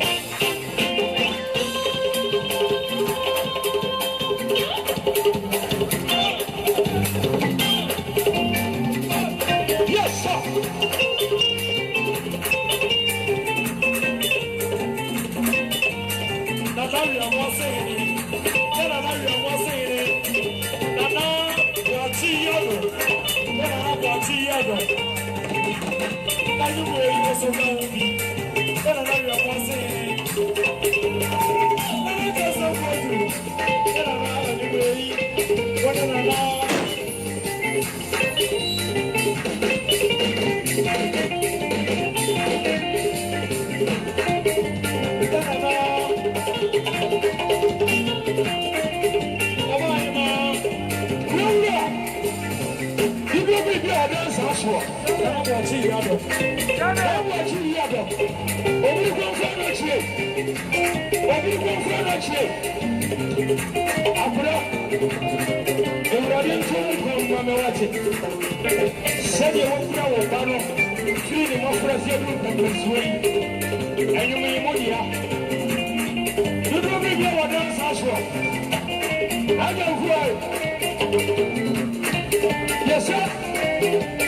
yes sir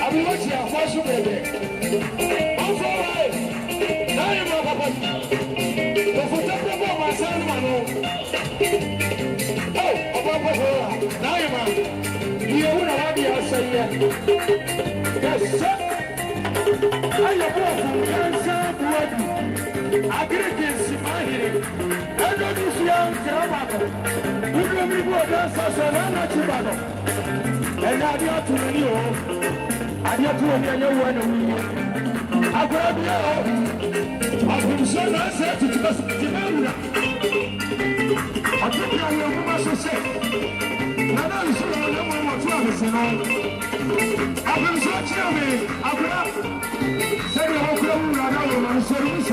I will watch you for sure baby I'm for right now you know papa the photographer my son man oh papa now you man you wanna have you say yes sir I am for cancer blood agriculture mahiri I don't do young grandmother we don't be good dance so na chibano and I do to you I do to me and you I grab you I will say I said to the I think I will must say now is no more to I will say me I grab say you hope you are not on service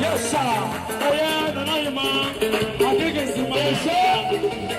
Yes, sir. Oh, yeah, no, man. I think it's my show.